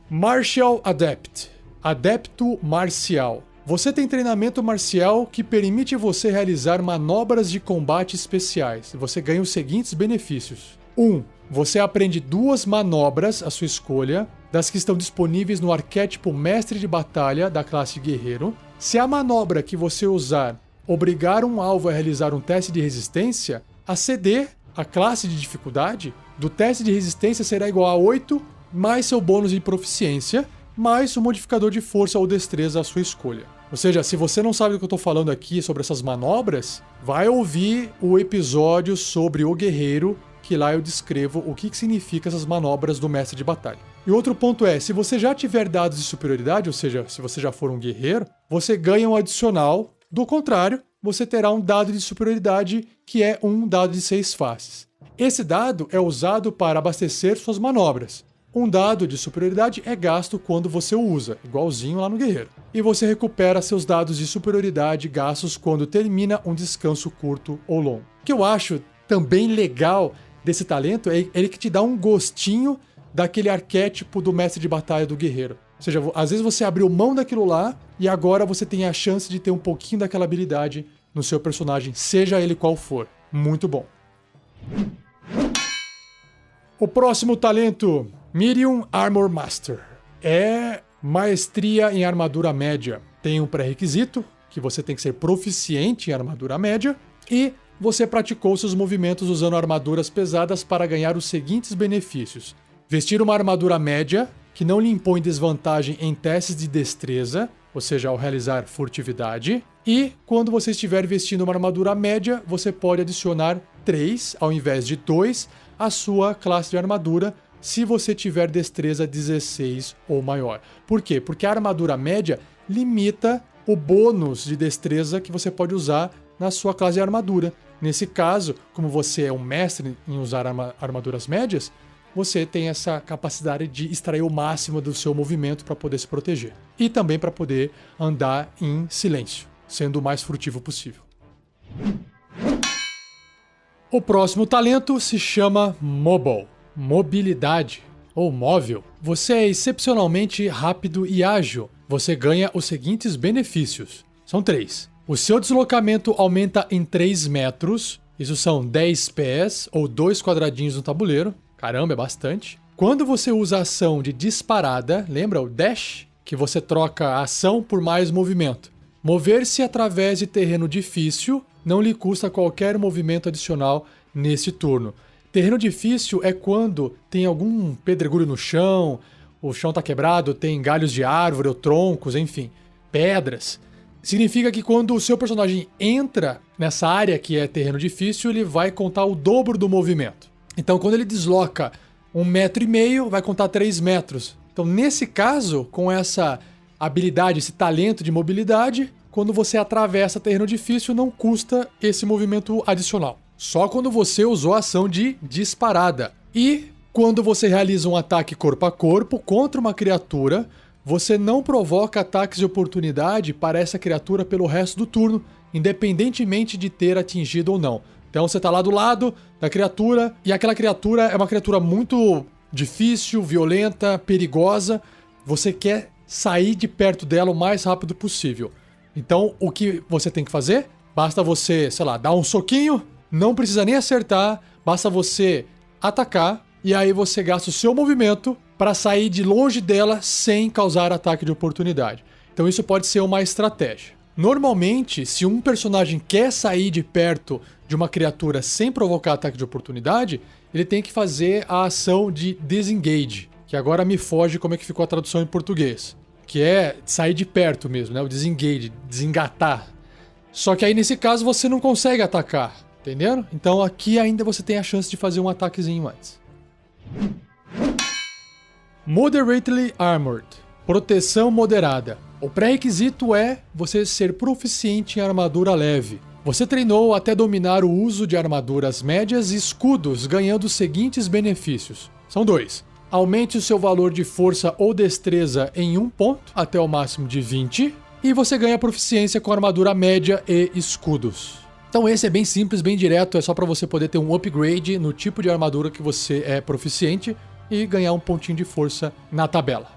Martial Adept. Adepto marcial. Você tem treinamento marcial que permite você realizar manobras de combate especiais. Você ganha os seguintes benefícios. 1. Você aprende 2 manobras à sua escolha, das que estão disponíveis no arquétipo Mestre de Batalha da classe Guerreiro. Se a manobra que você usar obrigar um alvo a realizar um teste de resistência, a CD, a classe de dificuldade, do teste de resistência será igual a 8, mais seu bônus de proficiência, mais o modificador de força ou destreza à sua escolha. Ou seja, se você não sabe do que eu estou falando aqui sobre essas manobras, vai ouvir o episódio sobre o guerreiro, que lá eu descrevo o que significa essas manobras do mestre de batalha. E outro ponto é, se você já tiver dados de superioridade, ou seja, se você já for um guerreiro, você ganha um adicional. Do contrário, você terá um dado de superioridade, que é um dado de 6 faces. Esse dado é usado para abastecer suas manobras. Um dado de superioridade é gasto quando você o usa, igualzinho lá no guerreiro. E você recupera seus dados de superioridade gastos quando termina um descanso curto ou longo. O que eu acho também legal desse talento é ele que te dá um gostinho daquele arquétipo do mestre de batalha do guerreiro. Ou seja, às vezes você abriu mão daquilo lá e agora você tem a chance de ter um pouquinho daquela habilidade no seu personagem, seja ele qual for. Muito bom. O próximo talento, Medium Armor Master. É maestria em armadura média. Tem um pré-requisito, que você tem que ser proficiente em armadura média, e você praticou seus movimentos usando armaduras pesadas para ganhar os seguintes benefícios. Vestir uma armadura média, que não lhe impõe desvantagem em testes de destreza, ou seja, ao realizar furtividade. E quando você estiver vestindo uma armadura média, você pode adicionar 3, ao invés de 2, à sua classe de armadura, se você tiver destreza 16 ou maior. Por quê? Porque a armadura média limita o bônus de destreza que você pode usar na sua classe de armadura. Nesse caso, como você é um mestre em usar armaduras médias, você tem essa capacidade de extrair o máximo do seu movimento para poder se proteger. E também para poder andar em silêncio, sendo o mais furtivo possível. O próximo talento se chama Mobile, mobilidade ou móvel. Você é excepcionalmente rápido e ágil. Você ganha os seguintes benefícios. São 3. O seu deslocamento aumenta em 3 metros. Isso são 10 pés ou 2 quadradinhos no tabuleiro. Caramba, é bastante. Quando você usa a ação de disparada, lembra o dash? Que você troca a ação por mais movimento. Mover-se através de terreno difícil não lhe custa qualquer movimento adicional nesse turno. Terreno difícil é quando tem algum pedregulho no chão, o chão está quebrado, tem galhos de árvore ou troncos, enfim, pedras. Significa que quando o seu personagem entra nessa área que é terreno difícil, ele vai contar o dobro do movimento. Então, quando ele desloca 1,5 metro, vai contar 3 metros. Então, nesse caso, com essa habilidade, esse talento de mobilidade, quando você atravessa terreno difícil, não custa esse movimento adicional. Só quando você usou a ação de disparada. E quando você realiza um ataque corpo a corpo contra uma criatura, você não provoca ataques de oportunidade para essa criatura pelo resto do turno, independentemente de ter atingido ou não. Então você está lá do lado da criatura, e aquela criatura é uma criatura muito difícil, violenta, perigosa. Você quer sair de perto dela o mais rápido possível. Então, o que você tem que fazer? Basta você, sei lá, dar um soquinho, não precisa nem acertar, basta você atacar, e aí você gasta o seu movimento para sair de longe dela sem causar ataque de oportunidade. Então isso pode ser uma estratégia. Normalmente, se um personagem quer sair de perto de uma criatura sem provocar ataque de oportunidade, ele tem que fazer a ação de disengage, que agora me foge como é que ficou a tradução em português, que é sair de perto mesmo, né? O disengage, desengatar. Só que aí nesse caso você não consegue atacar, entendendo? Então aqui ainda você tem a chance de fazer um ataquezinho antes. Moderately Armored, proteção moderada. O pré-requisito é você ser proficiente em armadura leve. Você treinou até dominar o uso de armaduras médias e escudos, ganhando os seguintes benefícios. São 2. Aumente o seu valor de força ou destreza em 1 ponto, até o máximo de 20. E você ganha proficiência com armadura média e escudos. Então esse é bem simples, bem direto, é só para você poder ter um upgrade no tipo de armadura que você é proficiente e ganhar um pontinho de força na tabela.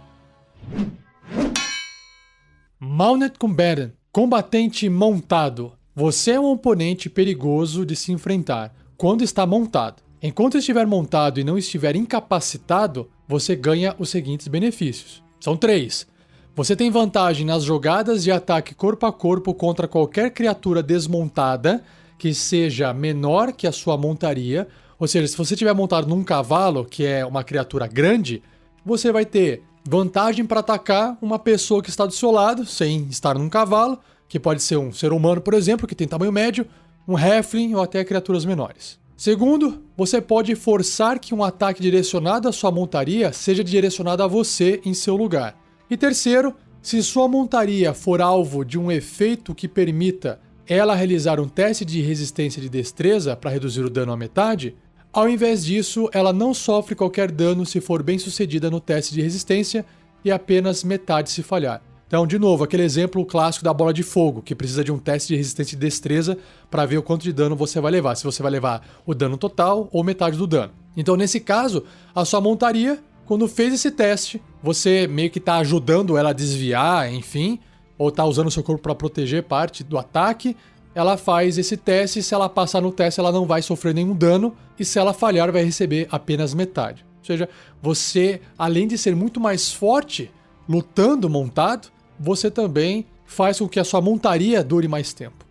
Mounted Combatant, combatente montado. Você é um oponente perigoso de se enfrentar quando está montado. Enquanto estiver montado e não estiver incapacitado, você ganha os seguintes benefícios. São 3. Você tem vantagem nas jogadas de ataque corpo a corpo contra qualquer criatura desmontada que seja menor que a sua montaria. Ou seja, se você estiver montado num cavalo, que é uma criatura grande, você vai ter vantagem para atacar uma pessoa que está do seu lado, sem estar num cavalo, que pode ser um ser humano, por exemplo, que tem tamanho médio, um halfling ou até criaturas menores. Segundo, você pode forçar que um ataque direcionado à sua montaria seja direcionado a você em seu lugar. E terceiro, se sua montaria for alvo de um efeito que permita ela realizar um teste de resistência de destreza para reduzir o dano à metade, ao invés disso, ela não sofre qualquer dano se for bem sucedida no teste de resistência e apenas metade se falhar. Então, de novo, aquele exemplo clássico da bola de fogo, que precisa de um teste de resistência de destreza para ver o quanto de dano você vai levar, se você vai levar o dano total ou metade do dano. Então, nesse caso, a sua montaria, quando fez esse teste, você meio que está ajudando ela a desviar, enfim, ou está usando o seu corpo para proteger parte do ataque. Ela faz esse teste, e se ela passar no teste, ela não vai sofrer nenhum dano, e se ela falhar, vai receber apenas metade. Ou seja, você, além de ser muito mais forte lutando montado, você também faz com que a sua montaria dure mais tempo.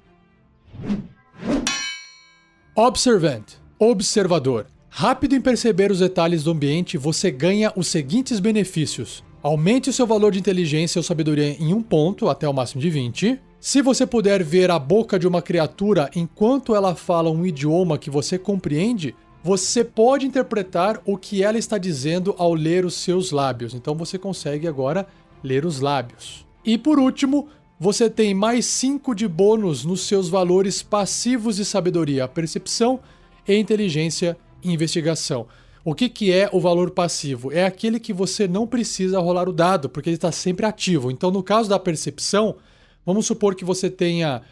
Observant, observador. Rápido em perceber os detalhes do ambiente, você ganha os seguintes benefícios. Aumente o seu valor de inteligência ou sabedoria em 1 ponto, até o máximo de 20. Se você puder ver a boca de uma criatura enquanto ela fala um idioma que você compreende, você pode interpretar o que ela está dizendo ao ler os seus lábios. Então você consegue agora ler os lábios. E por último, você tem mais 5 de bônus nos seus valores passivos de sabedoria, percepção e inteligência e investigação. O que é o valor passivo? É aquele que você não precisa rolar o dado, porque ele está sempre ativo. Então, no caso da percepção, vamos supor que você tenha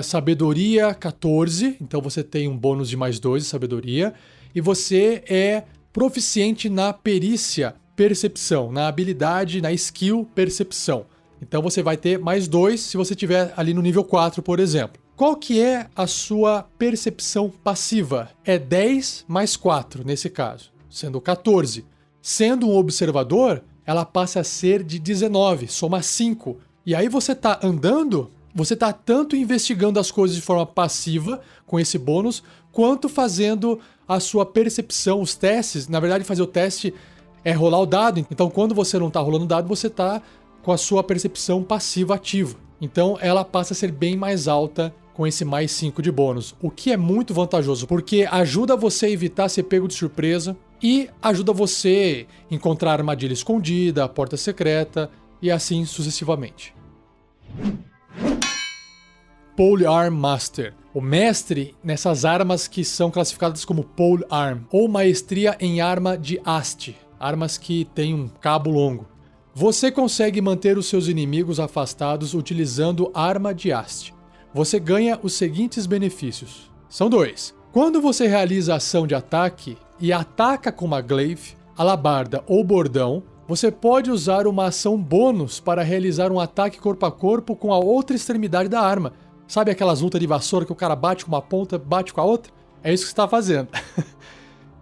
sabedoria 14, então você tem um bônus de mais 2 de sabedoria, e você é proficiente na perícia percepção, na habilidade, na skill percepção. Então você vai ter mais 2 se você estiver ali no nível 4, por exemplo. Qual que é a sua percepção passiva? É 10 mais 4, nesse caso, sendo 14. Sendo um observador, ela passa a ser de 19, soma 5. E aí você tá andando, você tá tanto investigando as coisas de forma passiva, com esse bônus, quanto fazendo a sua percepção, os testes. Na verdade, fazer o teste é rolar o dado. Então, quando você não tá rolando o dado, você tá com a sua percepção passiva ativa. Então, ela passa a ser bem mais alta com esse mais 5 de bônus, o que é muito vantajoso, porque ajuda você a evitar ser pego de surpresa e ajuda você a encontrar armadilha escondida, porta secreta e assim sucessivamente. Polearm Master, o mestre nessas armas que são classificadas como Polearm, ou maestria em arma de haste, armas que têm um cabo longo. Você consegue manter os seus inimigos afastados utilizando arma de haste. Você ganha os seguintes benefícios. São 2. Quando você realiza a ação de ataque e ataca com uma glaive, alabarda ou bordão, você pode usar uma ação bônus para realizar um ataque corpo a corpo com a outra extremidade da arma. Sabe aquelas lutas de vassoura que o cara bate com uma ponta, bate com a outra? É isso que você está fazendo.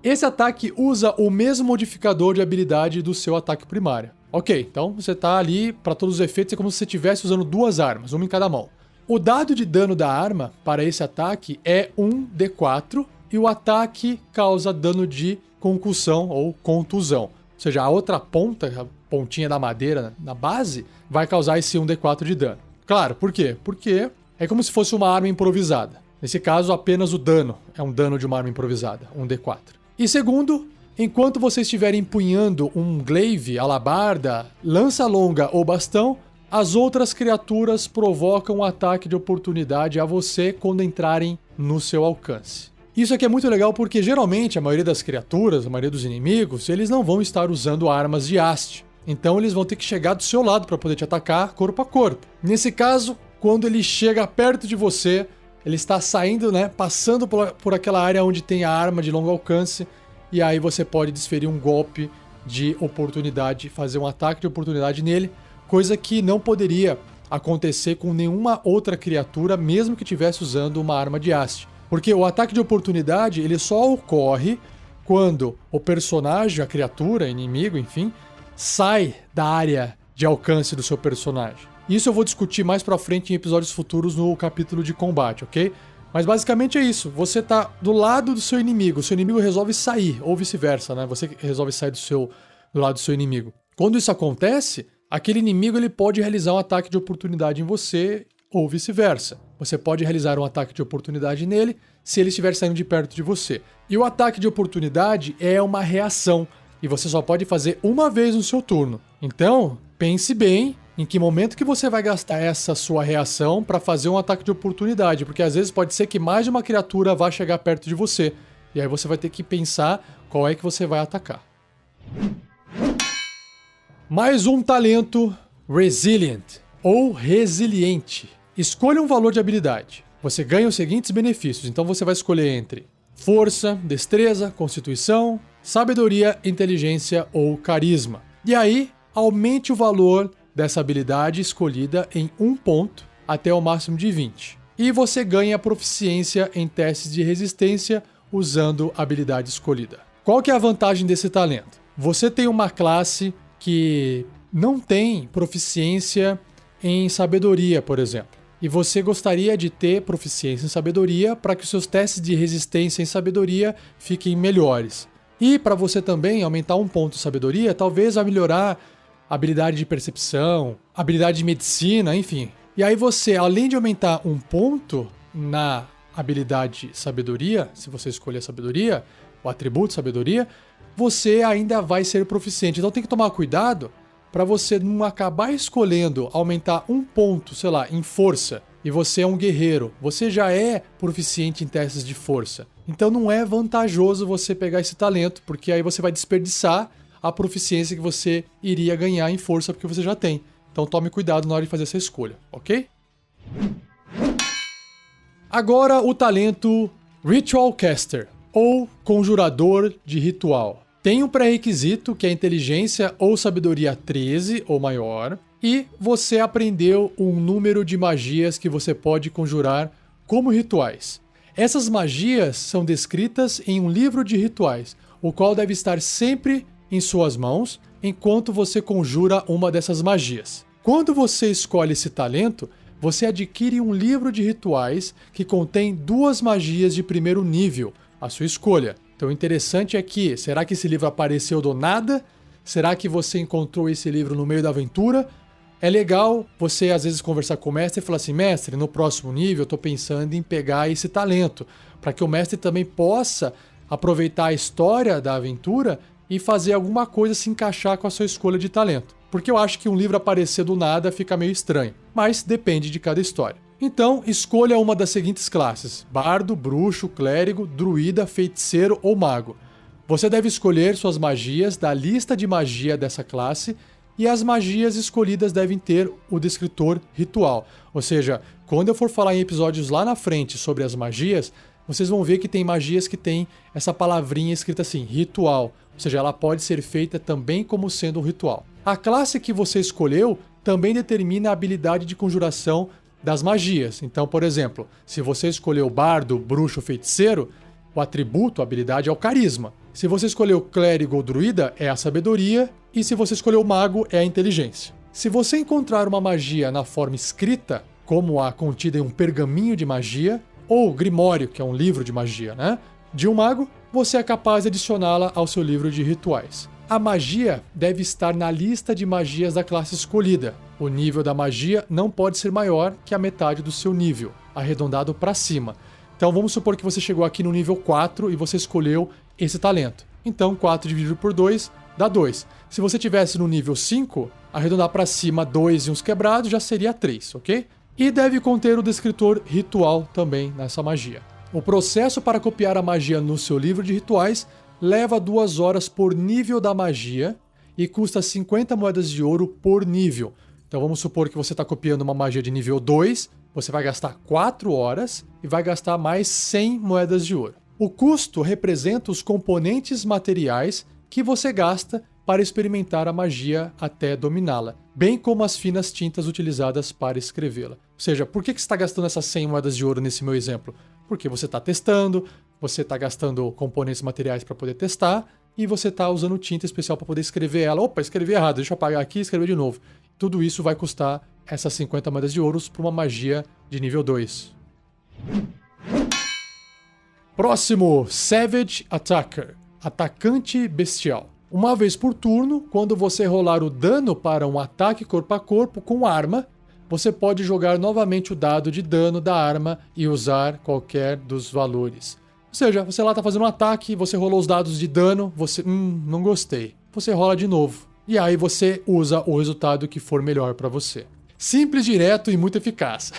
Esse ataque usa o mesmo modificador de habilidade do seu ataque primário. Ok, então você está ali, para todos os efeitos, é como se você estivesse usando 2 armas, uma em cada mão. O dado de dano da arma para esse ataque é 1d4 e o ataque causa dano de concussão ou contusão. Ou seja, a outra ponta, a pontinha da madeira na base, vai causar esse 1d4 de dano. Claro, por quê? Porque é como se fosse uma arma improvisada. Nesse caso, apenas o dano é um dano de uma arma improvisada, 1d4. E segundo, enquanto você estiver empunhando um glaive, alabarda, lança longa ou bastão, as outras criaturas provocam um ataque de oportunidade a você quando entrarem no seu alcance. Isso aqui é muito legal porque geralmente a maioria das criaturas, a maioria dos inimigos, eles não vão estar usando armas de haste. Então eles vão ter que chegar do seu lado para poder te atacar corpo a corpo. Nesse caso, quando ele chega perto de você, ele está saindo, passando por aquela área onde tem a arma de longo alcance, e aí você pode desferir um golpe de oportunidade, fazer um ataque de oportunidade nele, coisa que não poderia acontecer com nenhuma outra criatura, mesmo que estivesse usando uma arma de haste. Porque o ataque de oportunidade, ele só ocorre quando o personagem, a criatura, inimigo, enfim, sai da área de alcance do seu personagem. Isso eu vou discutir mais pra frente em episódios futuros no capítulo de combate, ok? Mas basicamente é isso. Você tá do lado do seu inimigo, o seu inimigo resolve sair, ou vice-versa, Você resolve sair do lado do seu inimigo. Quando isso acontece, aquele inimigo ele pode realizar um ataque de oportunidade em você ou vice-versa. Você pode realizar um ataque de oportunidade nele se ele estiver saindo de perto de você. E o ataque de oportunidade é uma reação e você só pode fazer uma vez no seu turno. Então, pense bem em que momento que você vai gastar essa sua reação para fazer um ataque de oportunidade, porque às vezes pode ser que mais de uma criatura vá chegar perto de você. E aí você vai ter que pensar qual é que você vai atacar. Mais um talento Resilient, ou resiliente. Escolha um valor de habilidade. Você ganha os seguintes benefícios, então você vai escolher entre força, destreza, constituição, sabedoria, inteligência ou carisma. E aí, aumente o valor dessa habilidade escolhida em 1 ponto até o máximo de 20. E você ganha proficiência em testes de resistência usando a habilidade escolhida. Qual que é a vantagem desse talento? Você tem uma classe que não tem proficiência em sabedoria, por exemplo. E você gostaria de ter proficiência em sabedoria para que os seus testes de resistência em sabedoria fiquem melhores. E para você também aumentar 1 ponto de sabedoria, talvez a melhorar a habilidade de percepção, habilidade de medicina, enfim. E aí você, além de aumentar 1 ponto na habilidade sabedoria, se você escolher sabedoria, o atributo sabedoria, você ainda vai ser proficiente. Então tem que tomar cuidado para você não acabar escolhendo aumentar 1 ponto, sei lá, em força, e você é um guerreiro, você já é proficiente em testes de força. Então não é vantajoso você pegar esse talento, porque aí você vai desperdiçar a proficiência que você iria ganhar em força, porque você já tem. Então tome cuidado na hora de fazer essa escolha, ok? Agora o talento Ritual Caster, ou Conjurador de Ritual. Tem um pré-requisito que é inteligência ou sabedoria 13 ou maior, e você aprendeu um número de magias que você pode conjurar como rituais. Essas magias são descritas em um livro de rituais, o qual deve estar sempre em suas mãos enquanto você conjura uma dessas magias. Quando você escolhe esse talento, você adquire um livro de rituais que contém 2 magias de primeiro nível, a sua escolha. Então o interessante é que, será que esse livro apareceu do nada? Será que você encontrou esse livro no meio da aventura? É legal você às vezes conversar com o mestre e falar assim, mestre, no próximo nível eu estou pensando em pegar esse talento, para que o mestre também possa aproveitar a história da aventura e fazer alguma coisa se encaixar com a sua escolha de talento. Porque eu acho que um livro aparecer do nada fica meio estranho, mas depende de cada história. Então, escolha uma das seguintes classes: bardo, bruxo, clérigo, druida, feiticeiro ou mago. Você deve escolher suas magias da lista de magia dessa classe e as magias escolhidas devem ter o descritor ritual. Ou seja, quando eu for falar em episódios lá na frente sobre as magias, vocês vão ver que tem magias que tem essa palavrinha escrita assim, ritual. Ou seja, ela pode ser feita também como sendo um ritual. A classe que você escolheu também determina a habilidade de conjuração das magias. Então, por exemplo, se você escolheu bardo, bruxo, feiticeiro, o atributo, a habilidade é o carisma. Se você escolheu clérigo ou druida, é a sabedoria. E se você escolheu mago, é a inteligência. Se você encontrar uma magia na forma escrita, como a contida em um pergaminho de magia, ou grimório, que é um livro de magia, de um mago, você é capaz de adicioná-la ao seu livro de rituais. A magia deve estar na lista de magias da classe escolhida. O nível da magia não pode ser maior que a metade do seu nível, arredondado para cima. Então vamos supor que você chegou aqui no nível 4 e você escolheu esse talento. Então 4 dividido por 2 dá 2. Se você tivesse no nível 5, arredondar para cima 2 e uns quebrados já seria 3, ok? E deve conter o descritor ritual também nessa magia. O processo para copiar a magia no seu livro de rituais leva 2 horas por nível da magia e custa 50 moedas de ouro por nível. Então vamos supor que você está copiando uma magia de nível 2, você vai gastar 4 horas e vai gastar mais 100 moedas de ouro. O custo representa os componentes materiais que você gasta para experimentar a magia até dominá-la, bem como as finas tintas utilizadas para escrevê-la. Ou seja, por que você está gastando essas 100 moedas de ouro nesse meu exemplo? Porque você está testando, você está gastando componentes materiais para poder testar e você está usando tinta especial para poder escrever ela. Opa, escrevi errado, deixa eu apagar aqui e escrever de novo. Tudo isso vai custar essas 50 moedas de ouros para uma magia de nível 2. Próximo, Savage Attacker, atacante bestial. Uma vez por turno, quando você rolar o dano para um ataque corpo a corpo com arma, você pode jogar novamente o dado de dano da arma e usar qualquer dos valores. Ou seja, você lá está fazendo um ataque, você rolou os dados de dano, você, não gostei. Você rola de novo. E aí você usa o resultado que for melhor para você. Simples, direto e muito eficaz.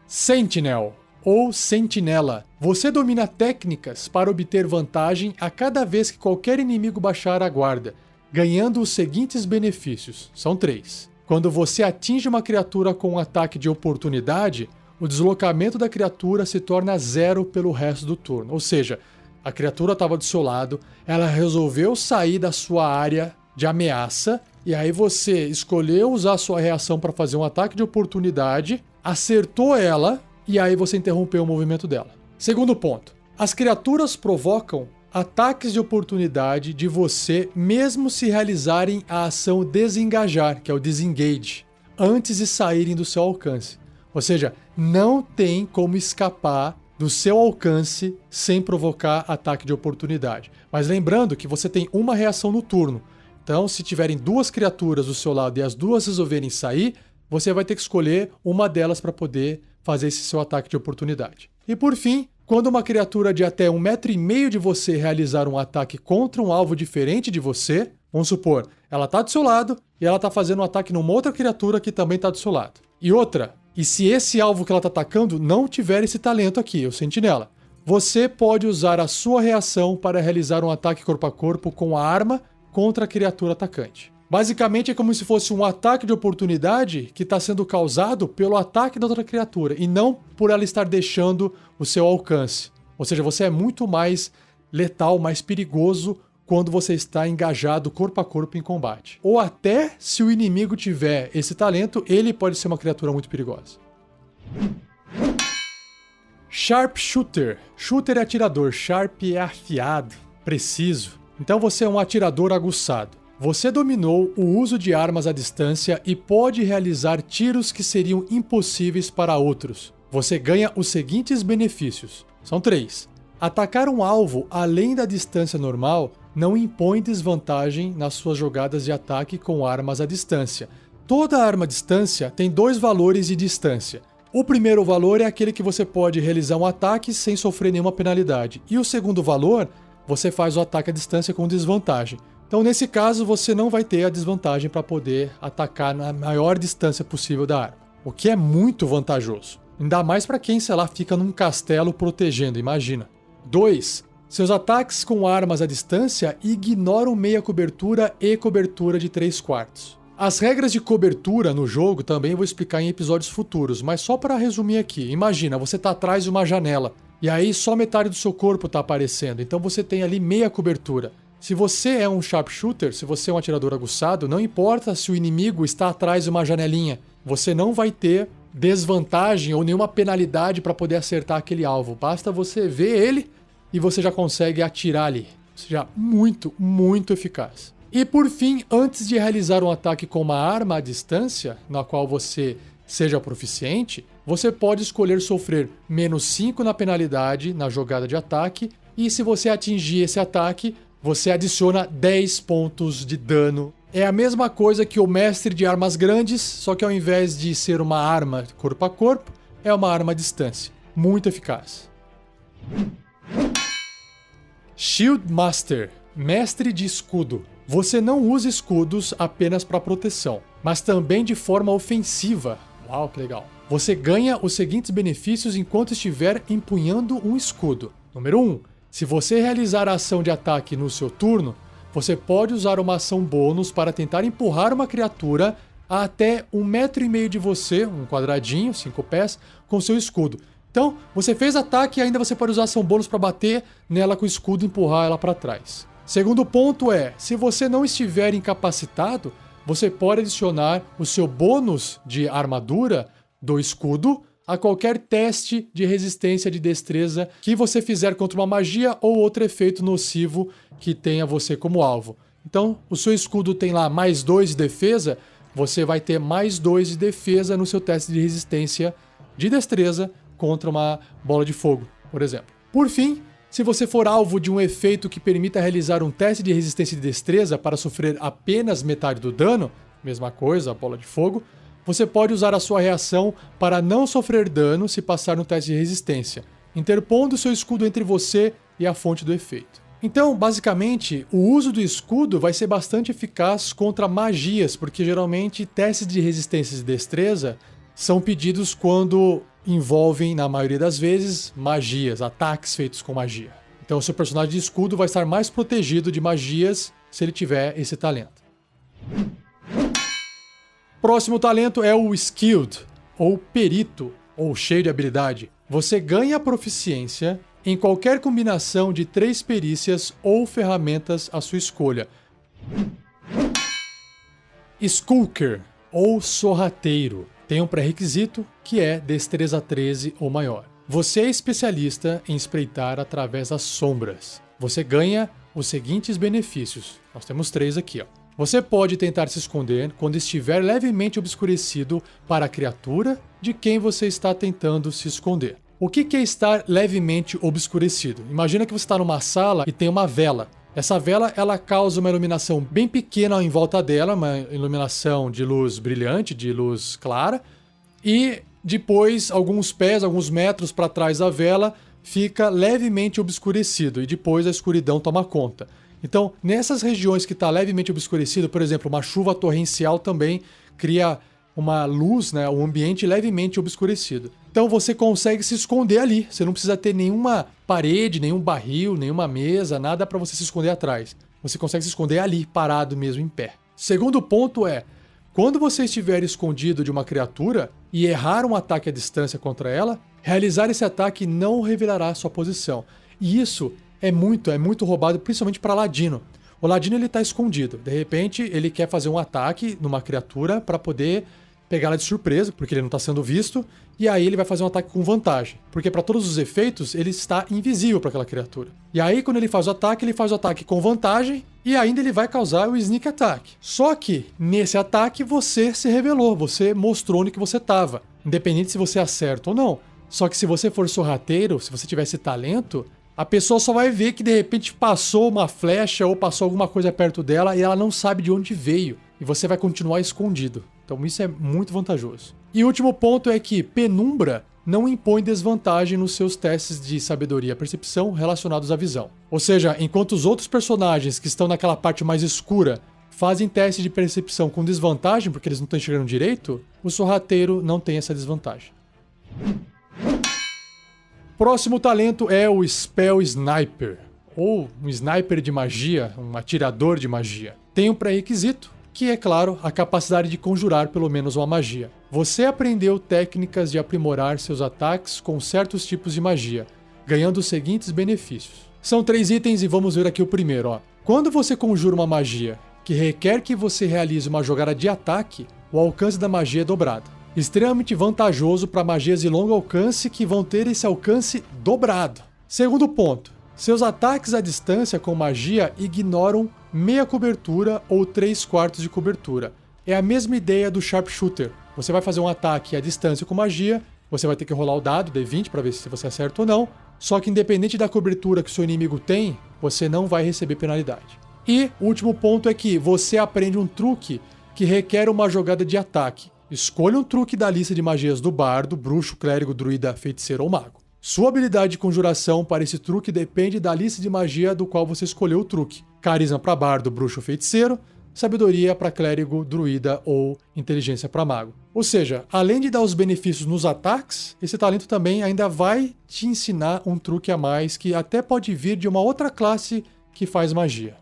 Sentinel, ou sentinela. Você domina técnicas para obter vantagem a cada vez que qualquer inimigo baixar a guarda, ganhando os seguintes benefícios. São 3. Quando você atinge uma criatura com um ataque de oportunidade, o deslocamento da criatura se torna 0 pelo resto do turno. Ou seja, a criatura estava do seu lado, ela resolveu sair da sua área de ameaça, e aí você escolheu usar a sua reação para fazer um ataque de oportunidade, acertou ela, e aí você interrompeu o movimento dela. Segundo ponto, as criaturas provocam ataques de oportunidade de você mesmo se realizarem a ação desengajar, que é o disengage, antes de saírem do seu alcance. Ou seja, não tem como escapar do seu alcance sem provocar ataque de oportunidade. Mas lembrando que você tem uma reação no turno. Então, se tiverem 2 criaturas do seu lado e as 2 resolverem sair, você vai ter que escolher uma delas para poder fazer esse seu ataque de oportunidade. E por fim, quando uma criatura de até 1,5 metro de você realizar um ataque contra um alvo diferente de você, vamos supor, ela está do seu lado e ela está fazendo um ataque numa outra criatura que também está do seu lado. E se esse alvo que ela está atacando não tiver esse talento aqui, o sentinela, você pode usar a sua reação para realizar um ataque corpo a corpo com a arma contra a criatura atacante. Basicamente é como se fosse um ataque de oportunidade que está sendo causado pelo ataque da outra criatura e não por ela estar deixando o seu alcance. Ou seja, você é muito mais letal, mais perigoso quando você está engajado corpo a corpo em combate. Ou até se o inimigo tiver esse talento, ele pode ser uma criatura muito perigosa. Sharpshooter. Shooter é atirador, sharp é afiado, preciso. Então você é um atirador aguçado. Você dominou o uso de armas à distância e pode realizar tiros que seriam impossíveis para outros. Você ganha os seguintes benefícios. São 3. Atacar um alvo além da distância normal não impõe desvantagem nas suas jogadas de ataque com armas à distância. Toda arma à distância tem 2 valores de distância. O primeiro valor é aquele que você pode realizar um ataque sem sofrer nenhuma penalidade. E o segundo valor, você faz o ataque à distância com desvantagem. Então, nesse caso, você não vai ter a desvantagem para poder atacar na maior distância possível da arma. O que é muito vantajoso. Ainda mais para quem, sei lá, fica num castelo protegendo, imagina. 2. Seus ataques com armas à distância ignoram meia cobertura e cobertura de 3/4. As regras de cobertura no jogo também vou explicar em episódios futuros, mas só para resumir aqui. Imagina, você está atrás de uma janela, e aí só metade do seu corpo está aparecendo, então você tem ali meia cobertura. Se você é um sharpshooter, se você é um atirador aguçado, não importa se o inimigo está atrás de uma janelinha, você não vai ter desvantagem ou nenhuma penalidade para poder acertar aquele alvo. Basta você ver ele e você já consegue atirar ali. Ou seja, muito, muito eficaz. E por fim, antes de realizar um ataque com uma arma à distância, na qual você seja proficiente, você pode escolher sofrer -5 na penalidade na jogada de ataque, e se você atingir esse ataque, você adiciona 10 pontos de dano. É a mesma coisa que o mestre de armas grandes, só que ao invés de ser uma arma corpo a corpo, é uma arma à distância. Muito eficaz. Shield Master, mestre de escudo. Você não usa escudos apenas para proteção, mas também de forma ofensiva. Uau, que legal. Você ganha os seguintes benefícios enquanto estiver empunhando um escudo. Número 1. Se você realizar a ação de ataque no seu turno, você pode usar uma ação bônus para tentar empurrar uma criatura a até 1,5 metro de você, um quadradinho, 5 pés, com seu escudo. Então, você fez ataque e ainda você pode usar ação bônus para bater nela com o escudo e empurrar ela para trás. Segundo ponto é, se você não estiver incapacitado, você pode adicionar o seu bônus de armadura do escudo a qualquer teste de resistência de destreza que você fizer contra uma magia ou outro efeito nocivo que tenha você como alvo. Então, o seu escudo tem lá +2 de defesa, você vai ter +2 de defesa no seu teste de resistência de destreza contra uma bola de fogo, por exemplo. Por fim, se você for alvo de um efeito que permita realizar um teste de resistência de destreza para sofrer apenas metade do dano, mesma coisa, a bola de fogo, você pode usar a sua reação para não sofrer dano se passar no teste de resistência, interpondo seu escudo entre você e a fonte do efeito. Então, basicamente, o uso do escudo vai ser bastante eficaz contra magias, porque geralmente testes de resistência e destreza são pedidos quando envolvem, na maioria das vezes, magias, ataques feitos com magia. Então, o seu personagem de escudo vai estar mais protegido de magias se ele tiver esse talento. Próximo talento é o Skilled, ou Perito, ou cheio de habilidade. Você ganha proficiência em qualquer combinação de 3 perícias ou ferramentas à sua escolha. Skulker, ou sorrateiro, tem um pré-requisito que é destreza 13 ou maior. Você é especialista em espreitar através das sombras. Você ganha os seguintes benefícios. Nós temos 3 aqui, ó. Você pode tentar se esconder quando estiver levemente obscurecido para a criatura de quem você está tentando se esconder. O que é estar levemente obscurecido? Imagina que você está numa sala e tem uma vela. Essa vela ela causa uma iluminação bem pequena em volta dela, uma iluminação de luz brilhante, de luz clara, e depois, alguns pés, alguns metros para trás da vela, fica levemente obscurecido e depois a escuridão toma conta. Então, nessas regiões que está levemente obscurecido, por exemplo, uma chuva torrencial também cria uma luz, né, um ambiente levemente obscurecido. Então você consegue se esconder ali, você não precisa ter nenhuma parede, nenhum barril, nenhuma mesa, nada para você se esconder atrás. Você consegue se esconder ali, parado mesmo, em pé. Segundo ponto é, quando você estiver escondido de uma criatura e errar um ataque à distância contra ela, realizar esse ataque não revelará sua posição. E isso é muito roubado, principalmente para Ladino. O Ladino ele tá escondido. De repente, ele quer fazer um ataque numa criatura para poder pegar ela de surpresa, porque ele não está sendo visto, e aí ele vai fazer um ataque com vantagem. Porque para todos os efeitos, ele está invisível para aquela criatura. E aí, quando ele faz o ataque com vantagem, e ainda ele vai causar o Sneak Attack. Só que, nesse ataque, você se revelou, você mostrou onde que você estava, independente se você acerta ou não. Só que se você for sorrateiro, se você tivesse talento, a pessoa só vai ver que de repente passou uma flecha ou passou alguma coisa perto dela e ela não sabe de onde veio. E você vai continuar escondido. Então isso é muito vantajoso. E o último ponto é que penumbra não impõe desvantagem nos seus testes de sabedoria e percepção relacionados à visão. Ou seja, enquanto os outros personagens que estão naquela parte mais escura fazem teste de percepção com desvantagem porque eles não estão enxergando direito, o sorrateiro não tem essa desvantagem. Próximo talento é o Spell Sniper, ou um sniper de magia, um atirador de magia. Tem um pré-requisito, que é, claro, a capacidade de conjurar pelo menos uma magia. Você aprendeu técnicas de aprimorar seus ataques com certos tipos de magia, ganhando os seguintes benefícios. São 3 itens e vamos ver aqui o primeiro. Quando você conjura uma magia que requer que você realize uma jogada de ataque, o alcance da magia é dobrado. Extremamente vantajoso para magias de longo alcance que vão ter esse alcance dobrado. Segundo ponto, seus ataques à distância com magia ignoram meia cobertura ou 3/4 de cobertura. É a mesma ideia do Sharpshooter. Você vai fazer um ataque à distância com magia, você vai ter que rolar o dado, D20, para ver se você acerta ou não, só que independente da cobertura que o seu inimigo tem, você não vai receber penalidade. E o último ponto é que você aprende um truque que requer uma jogada de ataque. Escolha um truque da lista de magias do bardo, bruxo, clérigo, druida, feiticeiro ou mago. Sua habilidade de conjuração para esse truque depende da lista de magia do qual você escolheu o truque. Carisma para bardo, bruxo ou feiticeiro, sabedoria para clérigo, druida ou inteligência para mago. Ou seja, além de dar os benefícios nos ataques, esse talento também ainda vai te ensinar um truque a mais que até pode vir de uma outra classe que faz magia.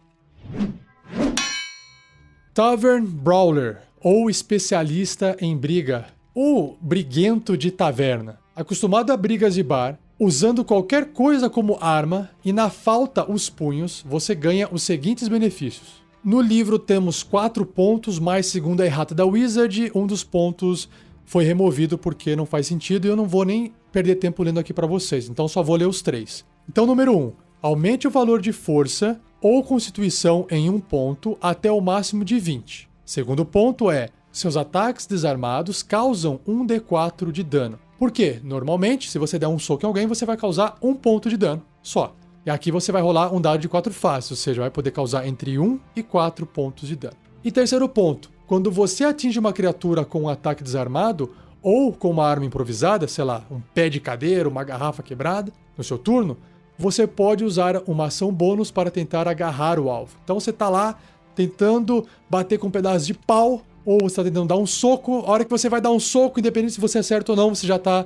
Tavern Brawler, ou especialista em briga, ou briguento de taverna. Acostumado a brigas de bar, usando qualquer coisa como arma e na falta os punhos, você ganha os seguintes benefícios. No livro temos 4 pontos, mais segundo a errata da Wizard, um dos pontos foi removido porque não faz sentido e eu não vou nem perder tempo lendo aqui para vocês, então só vou ler os 3. Então, número 1, aumente o valor de força ou constituição em 1 ponto até o máximo de 20. Segundo ponto é, seus ataques desarmados causam 1d4 de dano. Por quê? Normalmente, se você der um soco em alguém, você vai causar 1 ponto de dano só. E aqui você vai rolar um dado de 4 faces, ou seja, vai poder causar entre 1 e 4 pontos de dano. E terceiro ponto, quando você atinge uma criatura com um ataque desarmado, ou com uma arma improvisada, sei lá, um pé de cadeira, uma garrafa quebrada, no seu turno, você pode usar uma ação bônus para tentar agarrar o alvo. Então você tá lá tentando bater com um pedaço de pau, ou você está tentando dar um soco, a hora que você vai dar um soco, independente se você acerta ou não, você já está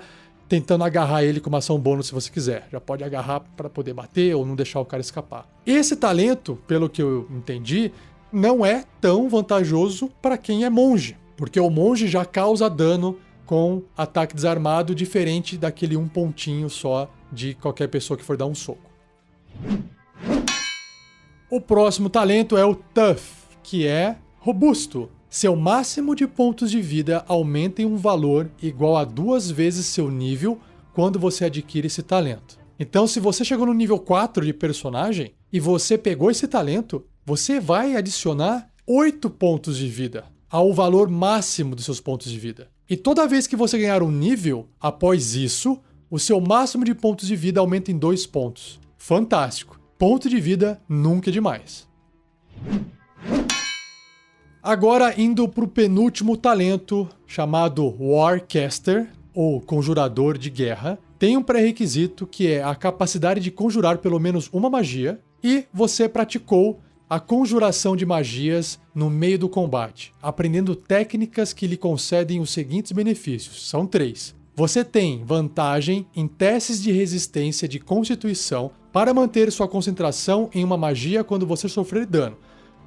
tentando agarrar ele com uma ação bônus se você quiser. Já pode agarrar para poder bater ou não deixar o cara escapar. Esse talento, pelo que eu entendi, não é tão vantajoso para quem é monge, porque o monge já causa dano com ataque desarmado, diferente daquele 1 pontinho só de qualquer pessoa que for dar um soco. O próximo talento é o Tough, que é robusto. Seu máximo de pontos de vida aumenta em um valor igual a 2 vezes seu nível quando você adquire esse talento. Então, se você chegou no nível 4 de personagem e você pegou esse talento, você vai adicionar 8 pontos de vida ao valor máximo dos seus pontos de vida. E toda vez que você ganhar um nível, após isso, o seu máximo de pontos de vida aumenta em 2 pontos. Fantástico! Ponto de vida nunca é demais. Agora, indo para o penúltimo talento, chamado Warcaster, ou Conjurador de Guerra, tem um pré-requisito que é a capacidade de conjurar pelo menos uma magia, e você praticou a conjuração de magias no meio do combate, aprendendo técnicas que lhe concedem os seguintes benefícios. São 3. Você tem vantagem em testes de resistência de constituição para manter sua concentração em uma magia quando você sofrer dano.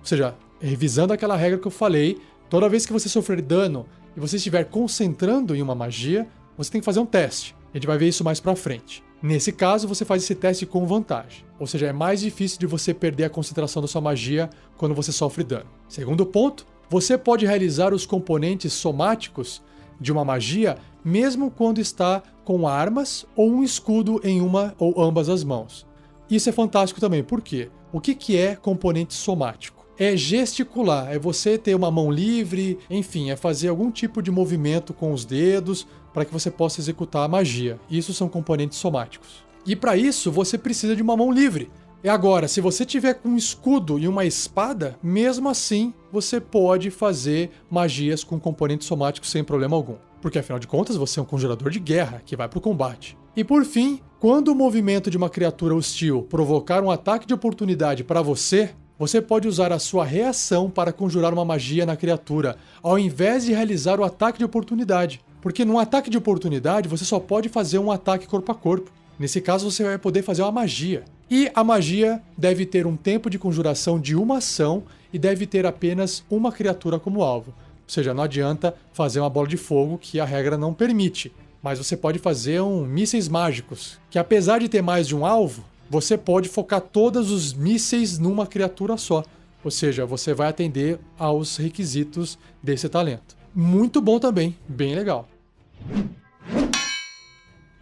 Ou seja, revisando aquela regra que eu falei, toda vez que você sofrer dano e você estiver concentrando em uma magia, você tem que fazer um teste. A gente vai ver isso mais pra frente. Nesse caso, você faz esse teste com vantagem. Ou seja, é mais difícil de você perder a concentração da sua magia quando você sofre dano. Segundo ponto, você pode realizar os componentes somáticos de uma magia mesmo quando está com armas ou um escudo em uma ou ambas as mãos. Isso é fantástico também, por quê? O que é componente somático? É gesticular, é você ter uma mão livre, enfim, é fazer algum tipo de movimento com os dedos para que você possa executar a magia. Isso são componentes somáticos. E para isso você precisa de uma mão livre. E agora, se você tiver com um escudo e uma espada, mesmo assim você pode fazer magias com componentes somáticos sem problema algum. Porque afinal de contas você é um conjurador de guerra que vai para o combate. E por fim, quando o movimento de uma criatura hostil provocar um ataque de oportunidade para você, você pode usar a sua reação para conjurar uma magia na criatura, ao invés de realizar o ataque de oportunidade. Porque num ataque de oportunidade você só pode fazer um ataque corpo a corpo. Nesse caso você vai poder fazer uma magia. E a magia deve ter um tempo de conjuração de uma ação e deve ter apenas uma criatura como alvo. Ou seja, não adianta fazer uma bola de fogo que a regra não permite. Mas você pode fazer mísseis mágicos, que apesar de ter mais de um alvo, você pode focar todos os mísseis numa criatura só. Ou seja, você vai atender aos requisitos desse talento. Muito bom também, bem legal.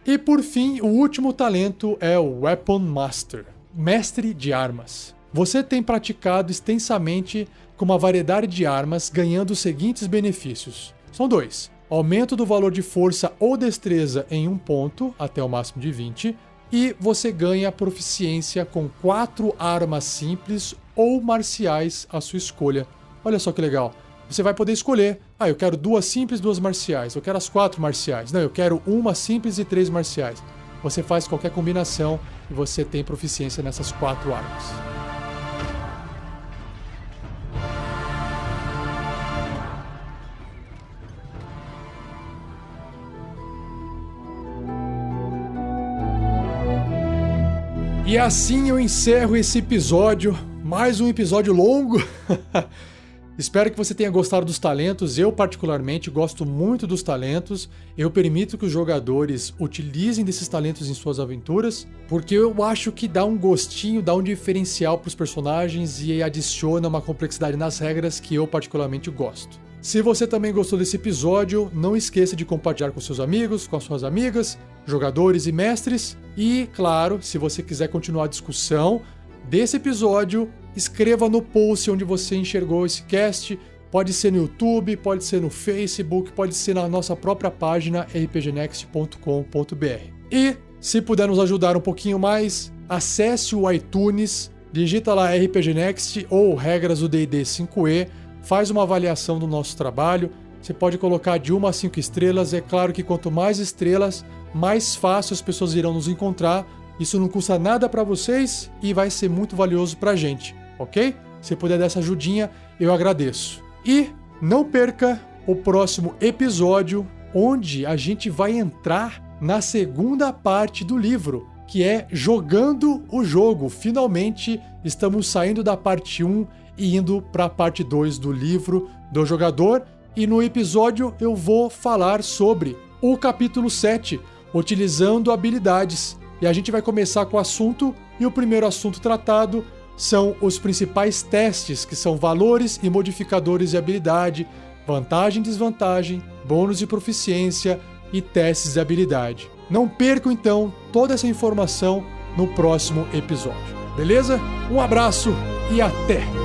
E por fim, o último talento é o Weapon Master, mestre de armas. Você tem praticado extensamente com uma variedade de armas, ganhando os seguintes benefícios. São 2. Aumento do valor de força ou destreza em 1 ponto, até o máximo de 20, e você ganha proficiência com 4 armas simples ou marciais à sua escolha. Olha só que legal. Você vai poder escolher, eu quero 2 simples e 2 marciais, eu quero as 4 marciais, não, eu quero 1 simples e 3 marciais. Você faz qualquer combinação e você tem proficiência nessas 4 armas. E assim eu encerro esse episódio, mais um episódio longo. Espero que você tenha gostado dos talentos. Eu particularmente gosto muito dos talentos. Eu permito que os jogadores utilizem desses talentos em suas aventuras, porque eu acho que dá um gostinho, dá um diferencial para os personagens e adiciona uma complexidade nas regras que eu particularmente gosto. Se você também gostou desse episódio, não esqueça de compartilhar com seus amigos, com as suas amigas, jogadores e mestres. E, claro, se você quiser continuar a discussão desse episódio, escreva no post onde você enxergou esse cast. Pode ser no YouTube, pode ser no Facebook, pode ser na nossa própria página rpgnext.com.br. E, se puder nos ajudar um pouquinho mais, acesse o iTunes, digita lá RPG Next ou Regras do D&D 5e, faz uma avaliação do nosso trabalho. Você pode colocar de 1 a 5 estrelas. É claro que quanto mais estrelas, mais fácil as pessoas irão nos encontrar. Isso não custa nada para vocês e vai ser muito valioso para a gente, ok? Se puder dar essa ajudinha, eu agradeço. E não perca o próximo episódio, onde a gente vai entrar na segunda parte do livro, que é Jogando o Jogo. Finalmente estamos saindo da parte 1 e indo para a parte 2 do livro do jogador. E no episódio eu vou falar sobre o capítulo 7, utilizando habilidades. E a gente vai começar com o assunto, e o primeiro assunto tratado são os principais testes, que são valores e modificadores de habilidade, vantagem e desvantagem, bônus de proficiência e testes de habilidade. Não percam então toda essa informação no próximo episódio. Beleza? Um abraço e até!